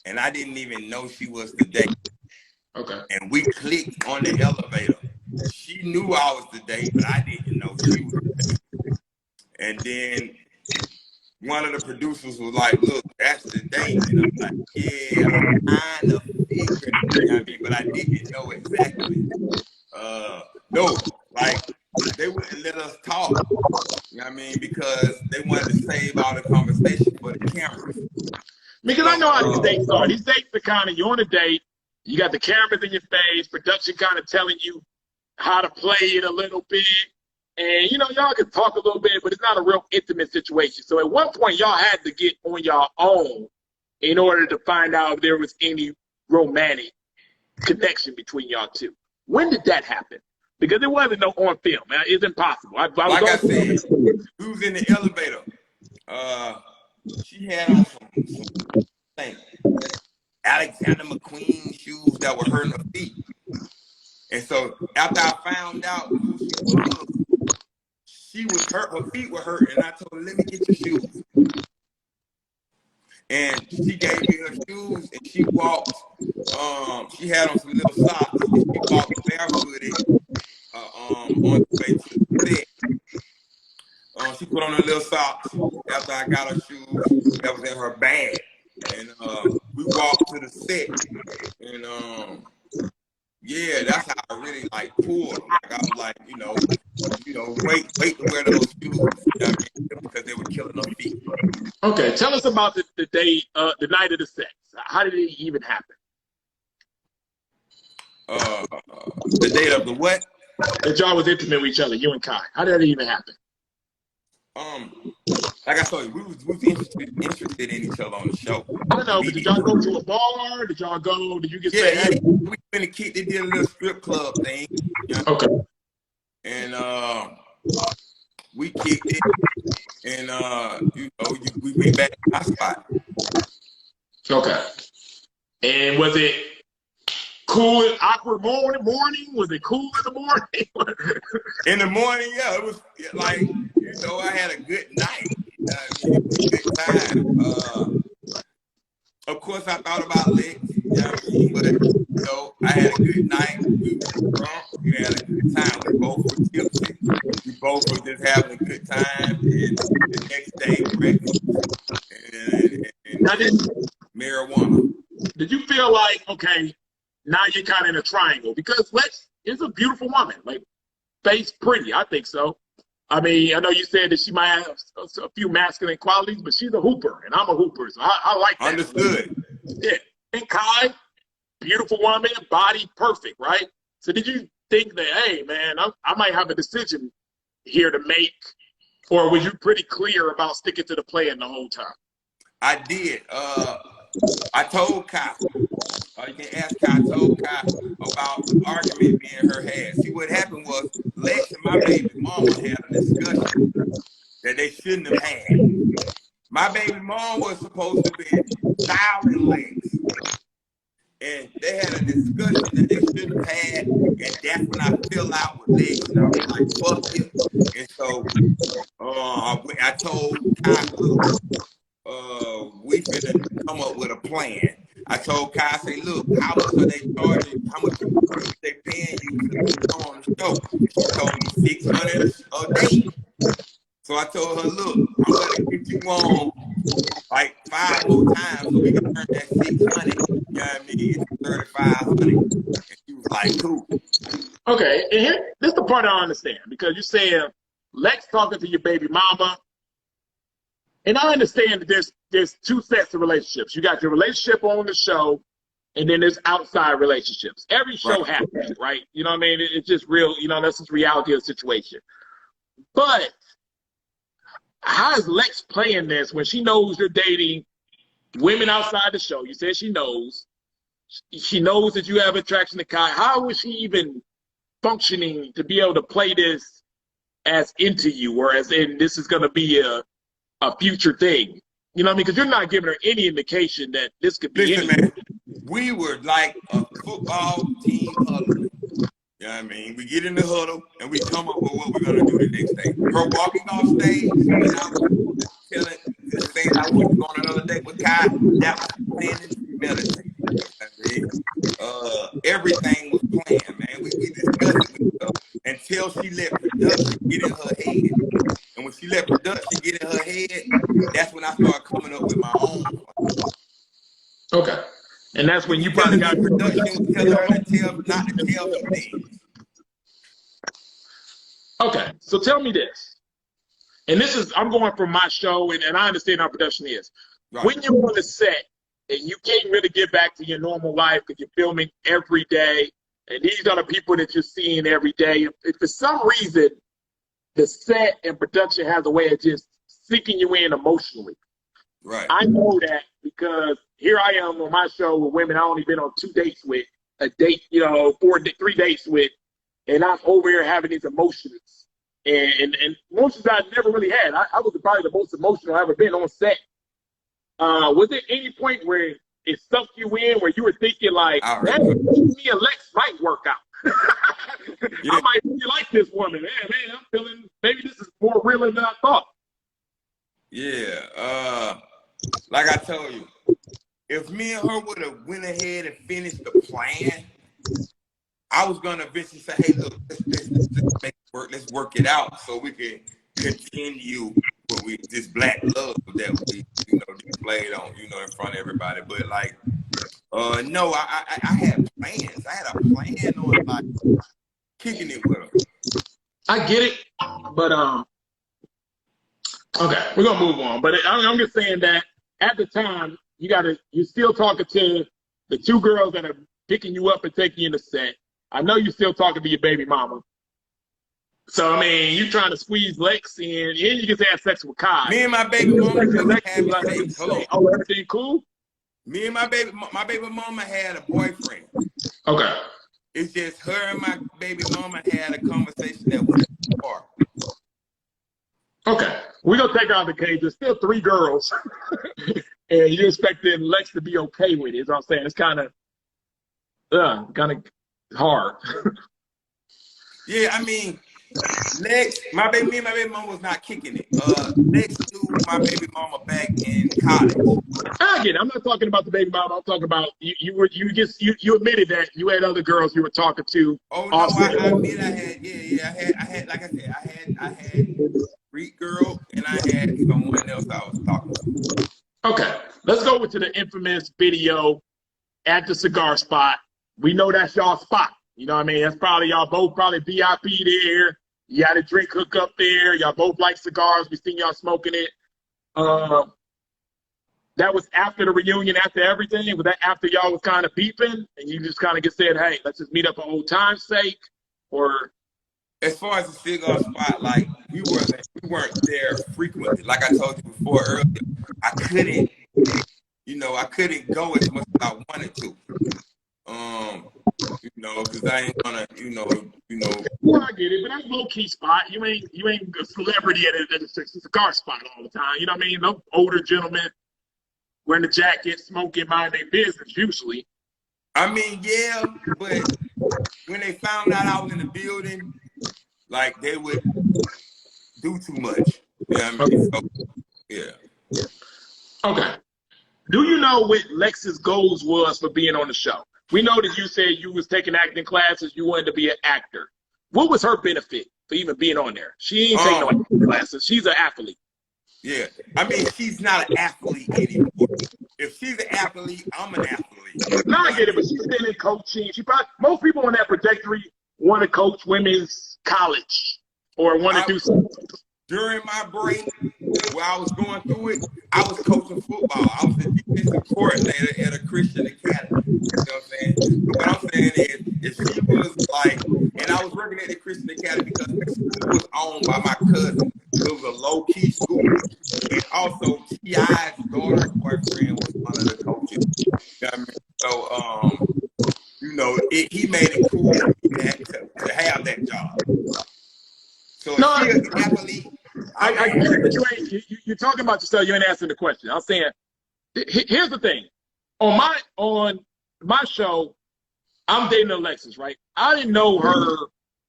and I didn't even know she was the date. Okay. And we clicked on the elevator. She knew I was the date, but I didn't know she was the date. And then one of the producers was like, look, that's the date. And I'm like, yeah, I'm kind of figuring, you know what I mean? But I didn't know exactly. No, like, they wouldn't let us talk, you know what I mean? Because they wanted to save all the conversation for the cameras. Because I know how these dates are. These dates are kind of, you're on a date, you got the cameras in your face, production kind of telling you how to play it a little bit. And, you know, y'all can talk a little bit, but it's not a real intimate situation. So at one point, y'all had to get on your own in order to find out if there was any romantic connection between y'all two. When did that happen? Because there wasn't no on film. It's impossible. Like I said, we was in the elevator. She had on some Alexander McQueen shoes that were hurting her feet. And so after I found out who she was, she was hurt, her feet were hurting, and I told her, let me get your shoes. And she gave me her shoes, and she walked, she had on some little socks, and she walked barefooted on the way to the set. She put on her little socks after I got her shoes that was in her bag. And we walked to the set, and yeah, that's how I really like pulled them. Like I was like, wait to wear those shoes, you know what I mean? Because they were killing her feet. Okay, tell us about the day, the night of the sex. How did it even happen? The date of the what? That y'all was intimate with each other, you and Kai. How did it even happen? Like I told you, we was interested in each other on the show. I don't know, but did y'all go to a bar? Did you get say, hey? We in the kid, they did a little strip club thing. You know? Okay. And we kicked it, and we went back to my spot. Okay. And was it cool and awkward morning? Was it cool in the morning? In the morning, yeah, it was like, I had a good night. Good time. Of course, I thought about Lex, you know what I mean? But, I had a good night. We were drunk. We had a good time. We both were tipsy. We both were just having a good time. And the next day, breakfast and marijuana. Did you feel like, okay, now you're kind of in a triangle? Because Lex is a beautiful woman. Like, face pretty. I think so. I mean, I know you said that she might have a few masculine qualities, but she's a hooper, and I'm a hooper, so I like that. Understood. Yeah. And Kai, beautiful woman, body perfect, right? So did you think that, hey, man, I might have a decision here to make, or was you pretty clear about sticking to the plan the whole time? I did. I told Kai. You can ask Kai. I told Kai about the argument me and her had. See, what happened was Lex and my baby mama had a discussion that they shouldn't have had. My baby mom was supposed to be styling Lex, and they had a discussion that they shouldn't have had, and that's when I fell out with Lex, and I was like, fuck you. And so I told Kai, look, we finna come up with a plan. I told Kai, I say, look, how much are they charging? How much are they paying you to come on the show? She told me $600 a day. So I told her, look, I'm gonna get you on like 5 more times so we can turn that 600, you know what I mean, into 3,500. And she was like, cool. Okay, and here, this is the part I don't understand, because you're saying Lex talking to your baby mama, and I understand that there's 2 sets of relationships. You got your relationship on the show, and then there's outside relationships. Every show has that, right? You know what I mean? It's just real, that's just reality of the situation. But how is Lex playing this when she knows you're dating women outside the show? You said she knows. She knows that you have attraction to Kai. How is she even functioning to be able to play this as into you, or as in this is going to be a future thing? You know what I mean? Because you're not giving her any indication that this could be anything. Man, we were like a football team huddle. You know what I mean? We get in the huddle and we come up with what we're going to do the next day. Her walking off stage, and I was telling the thing I was going on another day with Kai, that was planning humility. Everything was planned, man. We discussed it with her until she let production get in her head. And when she let production get in her head, that's when I started coming up with my own. Okay. And that's when you probably got production was telling her not to tell me things. Okay, so tell me this. And this is, I'm going from my show, and I understand how production is. Right. When you're on the set and you can't really get back to your normal life because you're filming every day, and these are the people that you're seeing every day, if for some reason the set and production has a way of just sinking you in emotionally. Right. I know that because here I am on my show with women I only been on 2 dates with, a date, 3 dates with, and I'm over here having these emotions. And emotions I never really had. I was probably the most emotional I've ever been on set. Was there any point where it sunk you in, where you were thinking like, hey, me and Lex might work out? Yeah. I might really like this woman. Man, I'm feeling maybe this is more real than I thought. Yeah. Like I told you, if me and her would have went ahead and finished the plan, I was gonna eventually say, hey, look, let's make it work. Let's work it out so we can continue this black love that we displayed on in front of everybody. But like, no, I had plans. I had a plan on like kicking it with her. I get it, but okay, we're gonna move on. But I'm just saying that at the time, you're still talking to the two girls that are picking you up and taking you in the set. I know you're still talking to your baby mama. So I mean, you trying to squeeze Lex in, and you get to have sex with Kai. Me and my baby mama having sex. Oh, everything cool? Me and my baby mama had a boyfriend. Okay. It's just her and my baby mama had a conversation that went far. Okay, we're gonna take out the cage. There's still 3 girls, and you're expecting Lex to be okay with it. Is what I'm saying. It's kind of hard. Yeah, I mean, Lex, me and my baby mama was not kicking it. Lex knew my baby mama back in college. I get it. I'm not talking about the baby mama. I'm talking about you admitted that you had other girls you were talking to. Oh no, I admit I had like I said, I had Greek girl and I had someone else I was talking to. Okay, let's go to the infamous video at the cigar spot. We know that's y'all spot. You know what I mean? That's probably y'all both VIP there. You had a drink hook up there. Y'all both like cigars. We seen y'all smoking it. That was after the reunion, after everything. Was that after y'all was kind of beeping and you just kind of just said, hey, let's just meet up for old time's sake? Or as far as the cigar spot, like we weren't there frequently. Like I told you before earlier, I couldn't go as much as I wanted to. Because I ain't gonna, Well, I get it, but that's a low-key spot. You ain't a celebrity at a cigar spot all the time. You know what I mean? No older gentlemen wearing the jacket, smoking, mind their business usually. I mean, yeah, but when they found out I was in the building, like they would do too much. You know what I mean? So, yeah. Okay. Do you know what Lex's goals was for being on the show? We know that you said you was taking acting classes, you wanted to be an actor. What was her benefit for even being on there? She ain't taking no acting classes. She's an athlete. Yeah. I mean, she's not an athlete anymore. If she's an athlete, I'm an athlete. No, I get it, but she's been in coaching. Most people on that trajectory want to coach women's college or want to do something. During my break, while I was going through it, I was coaching football. I was a defensive coordinator at a Christian academy. You know what I'm saying? So what I'm saying is, if she was like, and I was working at the Christian academy because the school was owned by my cousin. It was a low-key school. And also, T.I.'s daughter's boyfriend was one of the coaches. You know what I mean? So, he made it cool to have that job. So if she's an athlete, I get it, but you're talking about yourself. You ain't answering the question. I'm saying, here's the thing. On my show, I'm dating Alexis, right? I didn't know her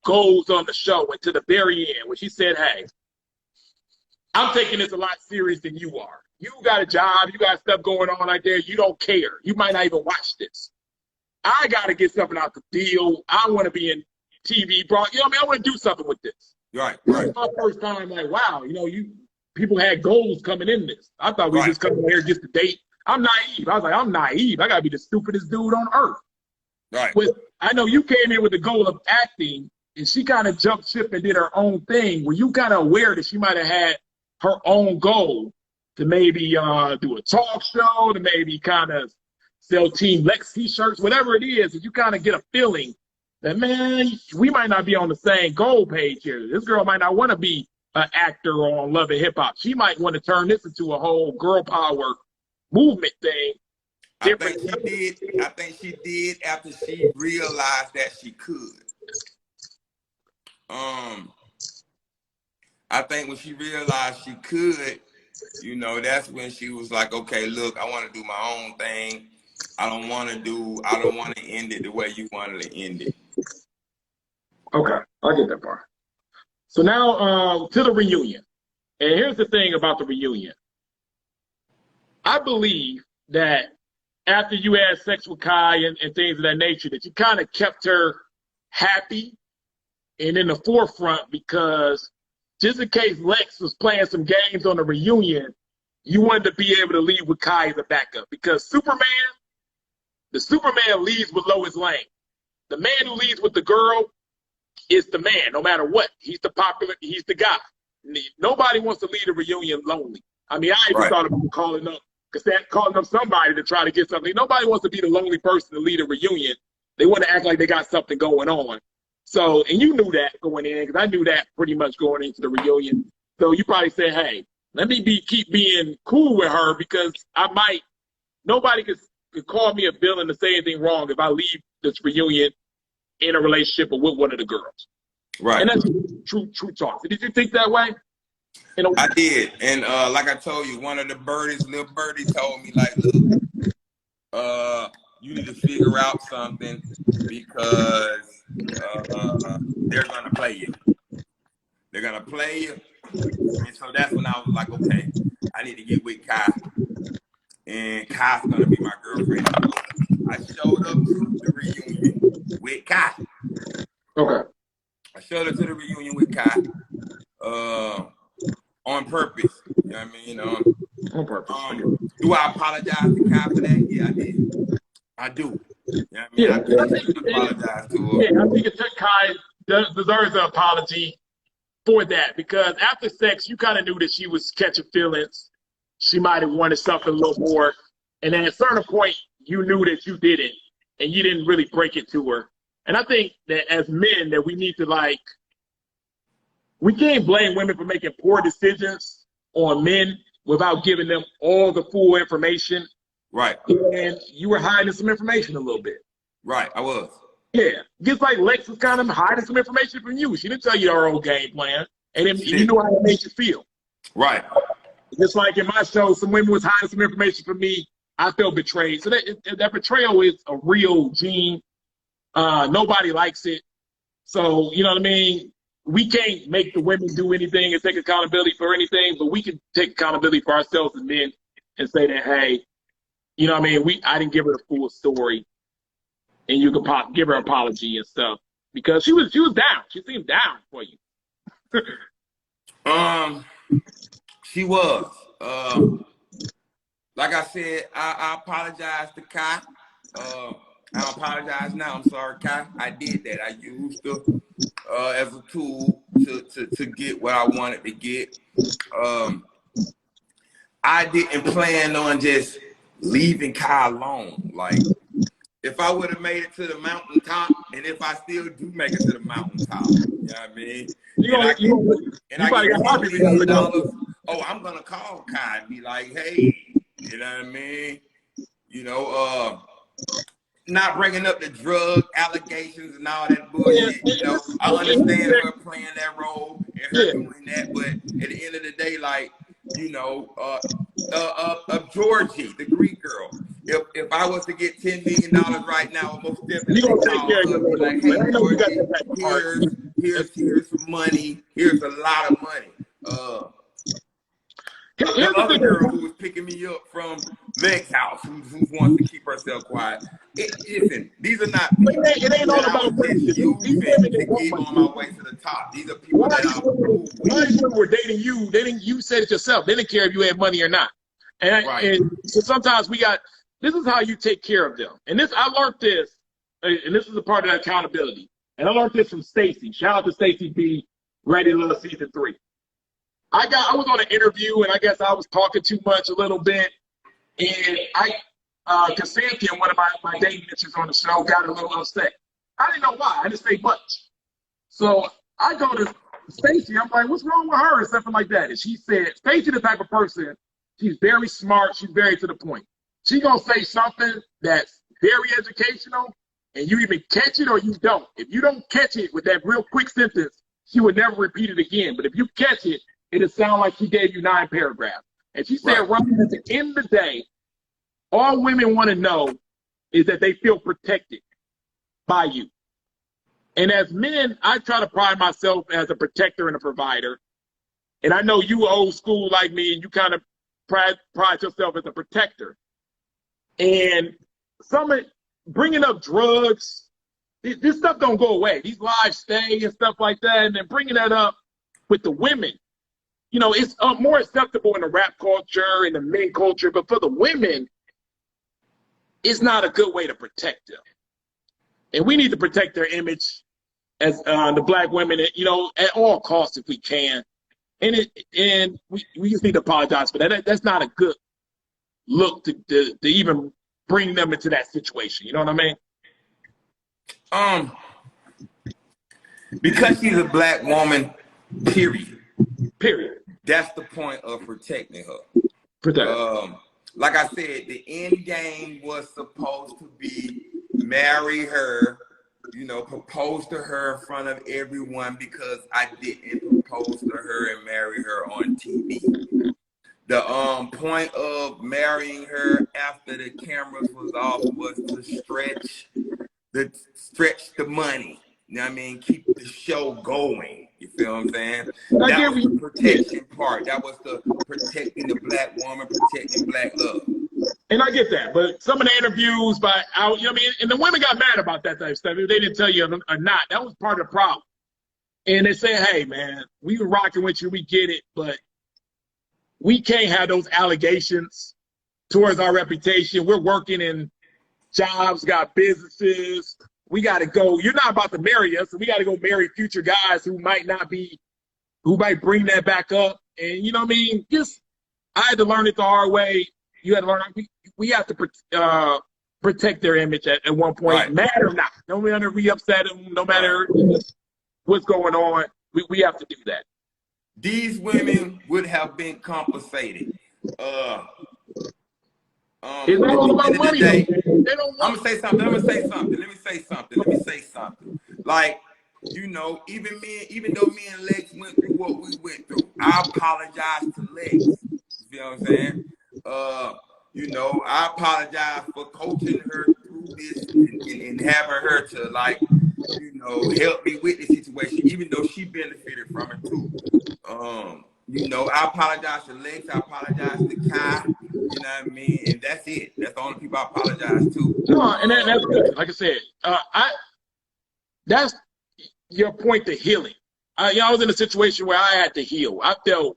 goals on the show until the very end when she said, hey, I'm taking this a lot serious than you are. You got a job. You got stuff going on out there. You don't care. You might not even watch this. I got to get something out the deal. I want to be in TV broadcast. You know what I mean? I want to do something with this. Right. It's my first time like, wow, people had goals coming in this. I thought we were just coming here just to date. I'm naive. I was like, I'm naive. I got to be the stupidest dude on earth. Right. I know you came in with the goal of acting, and she kind of jumped ship and did her own thing. Were you kind of aware that she might have had her own goal to maybe do a talk show, to maybe kind of sell Team Lex t-shirts, whatever it is, and you kind of get a feeling that, man, we might not be on the same goal page here. This girl might not want to be an actor on Love and Hip Hop. She might want to turn this into a whole girl power movement thing. I think she did after she realized that she could. I think when she realized she could, that's when she was like, okay, look, I want to do my own thing. I don't want to end it the way you wanted to end it. Okay, I get that part. So now to the reunion. And here's the thing about the reunion. I believe that after you had sex with Kai and things of that nature, that you kind of kept her happy and in the forefront because just in case Lex was playing some games on the reunion, you wanted to be able to leave with Kai as a backup because the Superman leads with Lois Lane. The man who leads with the girl is the man, no matter what. He's the guy. Nobody wants to lead a reunion lonely. I mean, I even thought about calling up somebody to try to get something. Nobody wants to be the lonely person to lead a reunion. They want to act like they got something going on. So, and you knew that going in, because I knew that pretty much going into the reunion. So you probably said, hey, let me keep being cool with her because nobody could call me a villain to say anything wrong if I leave this reunion in a relationship with one of the girls. Right. And that's true talk. Did you think that way? I did. And like I told you, one of the little birdie told me, like, look, you need to figure out something because they're going to play you. They're going to play you. And so that's when I was like, okay, I need to get with Kai. And Kai's going to be my girlfriend. So I showed up to the reunion with Kai. Okay. I showed up to the reunion with Kai on purpose. You know what I mean? On purpose. Do I apologize to Kai for that? Yeah, I did. I do. You know what I mean? Yeah, I apologize to her. Yeah, I think Kai deserves an apology for that because after sex, you kind of knew that she was catching feelings. She might have wanted something a little more. And then at a certain point, you knew that you didn't, and you didn't really break it to her. And I think that as men, that we need to we can't blame women for making poor decisions on men without giving them all the full information. Right. And you were hiding some information a little bit. Right, I was. Yeah. Just like Lex was kind of hiding some information from you. She didn't tell you her old game plan. And then you knew how it made you feel. Right. Just like in my show, some women was hiding some information from me. I felt betrayed. So that betrayal is a real gene. Nobody likes it. So, you know what I mean? We can't make the women do anything and take accountability for anything, but we can take accountability for ourselves as men and say that, hey, you know what I mean? I didn't give her the full story, and you could give her an apology and stuff because she was down. She seemed down for you. She was. Like I said, I apologize to Kai. I apologize now. I'm sorry, Kai. I did that. I used her as a tool to get what I wanted to get. I didn't plan on just leaving Kai alone. Like, if I would have made it to the mountaintop, and if I still do make it to the mountaintop, you know what I mean? I get $1 million, I'm gonna call Kai and be like, hey, you know what I mean? You know, not bringing up the drug allegations and all that bullshit. You know, I understand her playing that role and her doing that, but at the end of the day, like, you know, Georgie, the Greek girl. If I was to get $10 million right now, I'm most definitely call like, hey, Georgie, here's some money. Here's a lot of money. The other girl who was picking me up from Meg's house, who wants to keep herself quiet. Listen, these are not people it ain't all about using to get on my way to the top. These are people that I'm cool with. Why people were dating you? You said it yourself. They didn't care if you had money or not. And so sometimes this is how you take care of them. And I learned this, and this is a part of that accountability. And I learned this from Stacy. Shout out to Stacy B. Ready to Love Season 3. I was on an interview, and I guess I was talking too much a little bit. And Cassandra, one of my dating bitches on the show, got a little upset. I didn't know why. I didn't say much. So I go to Stacy. I'm like, what's wrong with her? And something like that. And she said, Stacy the type of person, she's very smart. She's very to the point. She's going to say something that's very educational, and you either catch it or you don't. If you don't catch it with that real quick sentence, she would never repeat it again. But if you catch it, it'll sound like she gave you 9 paragraphs. And she said, Ryan, at the end of the day, all women want to know is that they feel protected by you. And as men, I try to pride myself as a protector and a provider. And I know you old school like me, and you kind of pride yourself as a protector. And bringing up drugs, this stuff don't go away. These lives stay and stuff like that. And then bringing that up with the women, you know, it's more acceptable in the rap culture and the men culture. But for the women, it's not a good way to protect them. And we need to protect their image as the black women, you know, at all costs if we can. And we just need to apologize for that. That's not a good look to even bring them into that situation. You know what I mean? Because she's a black woman, period. That's the point of protecting her. Like I said, the end game was supposed to be marry her, you know, propose to her in front of everyone, because I didn't propose to her and marry her on TV. The point of marrying her after the cameras was off was to stretch the money. You know what I mean? Keep the show going. You feel what I'm saying? That was the protection part. That was the protecting the black woman, protecting black love. And I get that, but some of the interviews you know what I mean? And the women got mad about that type of stuff. They didn't tell you or not. That was part of the problem. And they said, hey, man, we were rocking with you. We get it, but we can't have those allegations towards our reputation. We're working in jobs, got businesses. We got to go. You're not about to marry us, so we got to go marry future guys who might bring that back up. And you know what I mean? I had to learn it the hard way. You had to learn. We have to protect their image at one point, right. Mad or not. No matter we upset them, no matter what's going on, we have to do that. These women would have been compensated. It's not all about money. They don't want. I'm gonna say something. Let me say something. Like, you know, even though me and Lex went through what we went through, I apologize to Lex. You feel what I'm saying? You know, I apologize for coaching her through this and having her to, like, you know, help me with the situation, even though she benefited from it too. You know, I apologize to Lex. I apologize to Kai. You know what I mean? And that's it. That's the only people I apologize to. No, and that's good. Like I said, that's your point to healing. I was in a situation where I had to heal. I felt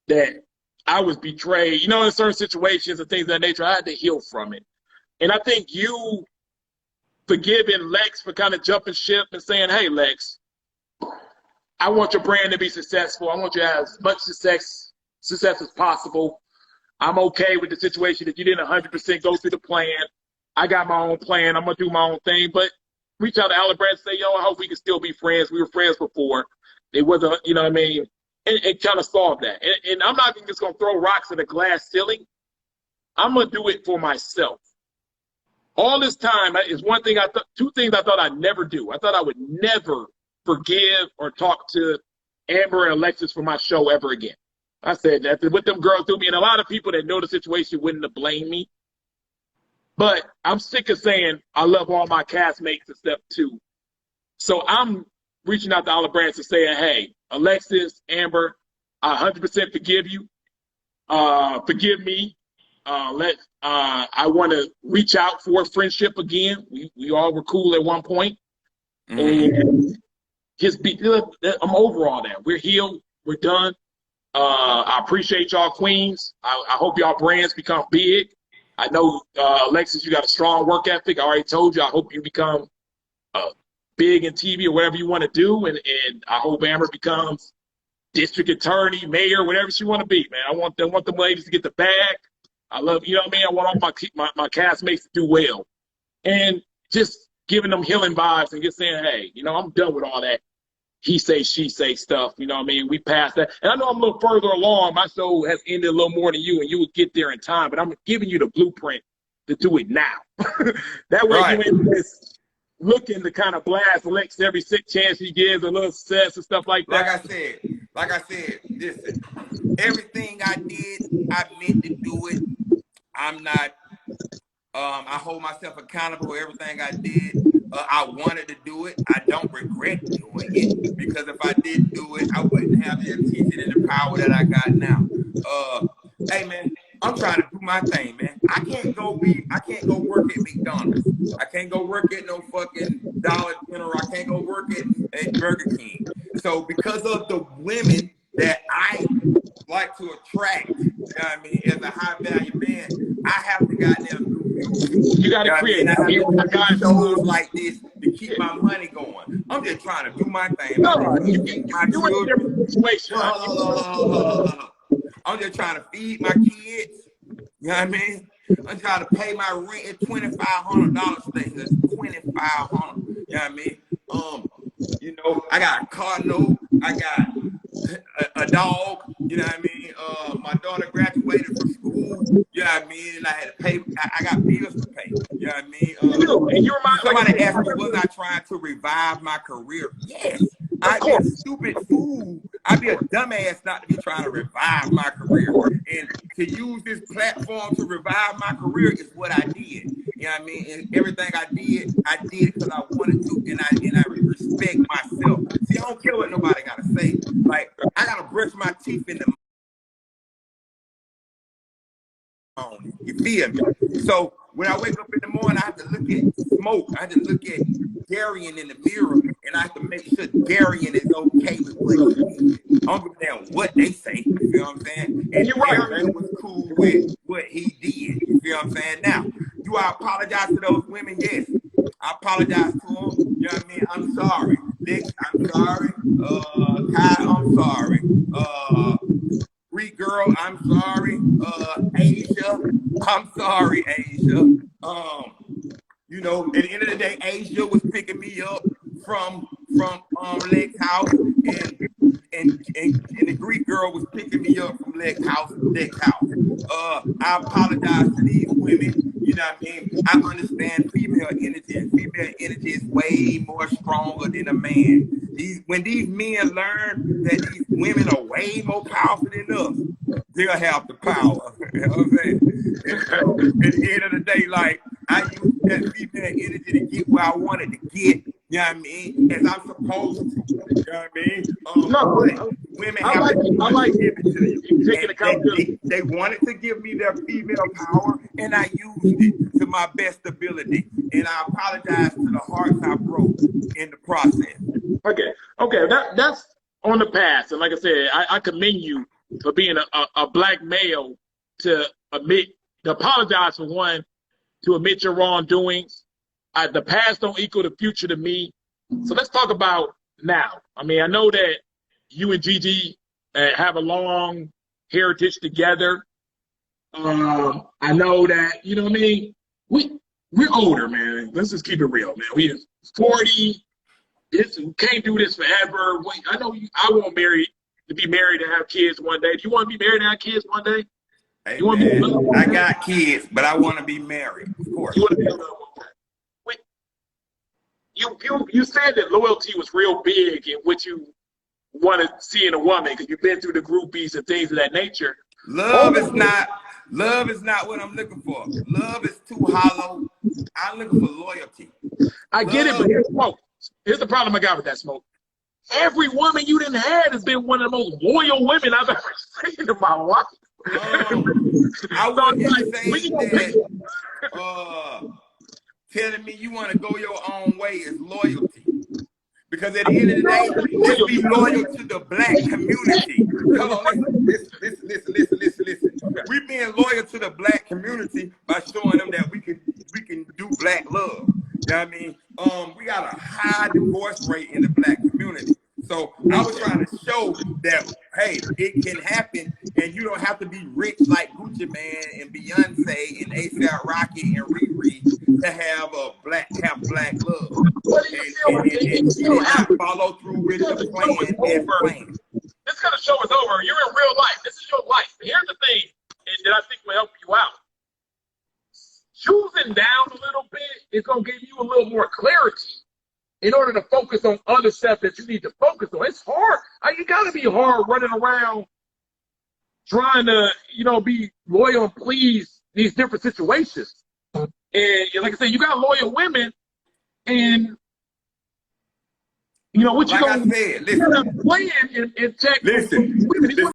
that I was betrayed. You know, in certain situations and things of that nature, I had to heal from it. And I think you forgiving Lex for kind of jumping ship and saying, hey, Lex, I want your brand to be successful. I want you to have as much success as possible. I'm okay with the situation that you didn't 100% go through the plan. I got my own plan. I'm going to do my own thing. But reach out to Alexis and say, yo, I hope we can still be friends. We were friends before. It wasn't, you know what I mean? And kind of solve that. And I'm not just going to throw rocks at a glass ceiling. I'm going to do it for myself. All this time is two things I thought I'd never do. I thought I would never forgive or talk to Amber and Alexis for my show ever again. I said that what them girls do me, and a lot of people that know the situation wouldn't have blamed me. But I'm sick of saying I love all my castmates except two. So I'm reaching out to Olive Branch and saying, hey, Alexis, Amber, I 100% forgive you. Forgive me. I want to reach out for a friendship again. We all were cool at one point. Mm-hmm. And just I'm over all that. We're healed. We're done. I appreciate y'all queens. I hope y'all brands become big. I know, Alexis, you got a strong work ethic. I already told you. I hope you become big in TV or whatever you want to do. And I hope Amber becomes district attorney, mayor, whatever she want to be, man. I want them ladies to get the bag. I love, you know what I mean? I want all my castmates to do well. And just giving them healing vibes and just saying, hey, you know, I'm done with all that he say, she say stuff. You know what I mean? We passed that. And I know I'm a little further along. My show has ended a little more than you, and you would get there in time. But I'm giving you the blueprint to do it now. That way you ain't just looking to kind of blast Lex every chance he gives, a little success and stuff like that. Like I said, listen, everything I did, I meant to do it. I'm not, I hold myself accountable for everything I did. I wanted to do it. I don't regret doing it because if I didn't do it, I wouldn't have the attention and the power that I got now. Hey man, I'm trying to do my thing, man. I can't go work at McDonald's. I can't go work at no fucking Dollar General. I can't go work at Burger King. So because of the women that I like to attract, you know what I mean, as a high value man, I have to goddamn do music. You gotta create. I have to do shows like this to keep my money going. I'm just trying to do my thing. No, you in a different situation. I'm just trying to feed my kids. You know what I mean? I'm trying to pay my rent at $2,500 today. That's $2,500. You know what I mean? You know, I got a car note. I got a dog. You know what I mean? My daughter graduated from school. You know what I mean? And I had to pay. I got bills to pay. You know what I mean? And you remind somebody asked me, was I trying to revive my career? Yes. I'd be a stupid fool. I'd be a dumbass not to be trying to revive my career. And to use this platform to revive my career is what I did. You know what I mean? And everything I did because I wanted to, and I respect myself. See, I don't care what nobody gotta say. Like, I gotta brush my teeth in the morning. You feel me? So when I wake up in the morning, I have to look at Smoke. I have to look at Darion in the mirror, and I have to make sure Darion is okay with what he did. I don't give a damn what they say. You feel what I'm saying? And Darion was cool with what he did. You feel what I'm saying? Now, do I apologize to those women? Yes. I apologize to them. You know what I mean? I'm sorry. Lex, I'm sorry. Kai, I'm sorry. Greek girl, I'm sorry. Asia, I'm sorry, Asia. You know, at the end of the day, Asia was picking me up from Lex house, and the Greek girl was picking me up from Lex house. I apologize to these women. You know what I mean? I understand female energy, and female energy is way more stronger than a man. When these men learn that these women are way more powerful than us, they'll have the power. You know what I'm saying? And so, at the end of the day, like, I use that female energy to get where I wanted to get. You know what I mean? As I'm supposed to. You know what I mean? Women have to give it to you. They wanted to give me their female power, and I used it to my best ability. And I apologize to the hearts I broke in the process. Okay, that's on the past. And like I said, I commend you for being a black male to apologize for one, to admit your wrongdoings. The past don't equal the future to me. So let's talk about now. I mean, I know that you and Gigi have a long heritage together. I know that, you know what I mean? We're older, man. Let's just keep it real, man. We 40. We can't do this forever. I know I want to be married to have kids one day. Do you want to be married to have kids one day? Hey, man, I got kids, but I want to be married, of course. You want to be married? You said that loyalty was real big in what you want to see in a woman because you've been through the groupies and things of that nature. Love is not what I'm looking for. Love is too hollow. I'm looking for loyalty. I get it, but here's the problem I got with that, Smoke. Every woman you done had has been one of the most loyal women I've ever seen in my life. I wouldn't say that telling me you want to go your own way is loyalty. Because at the end of the day, let's be loyal to the black community. Come on, listen. We being loyal to the black community by showing them that we can do black love. You know what I mean? We got a high divorce rate in the black community. So I was trying to show that, hey, it can happen, and you don't have to be rich like Gucci Mane and Beyonce and A$AP Rocky and Riri to have black love. And not follow through with the plan and plan. This kind of show is over. You're in real life. This is your life. Here's the thing that I think will help you out. Choosing down a little bit is going to give you a little more clarity in order to focus on other stuff that you need to focus on. It's hard. You got to be hard running around trying to, be loyal and please these different situations. And like I said, you got loyal women, And you know what you like gonna I said, listen, playing in Texas. listen.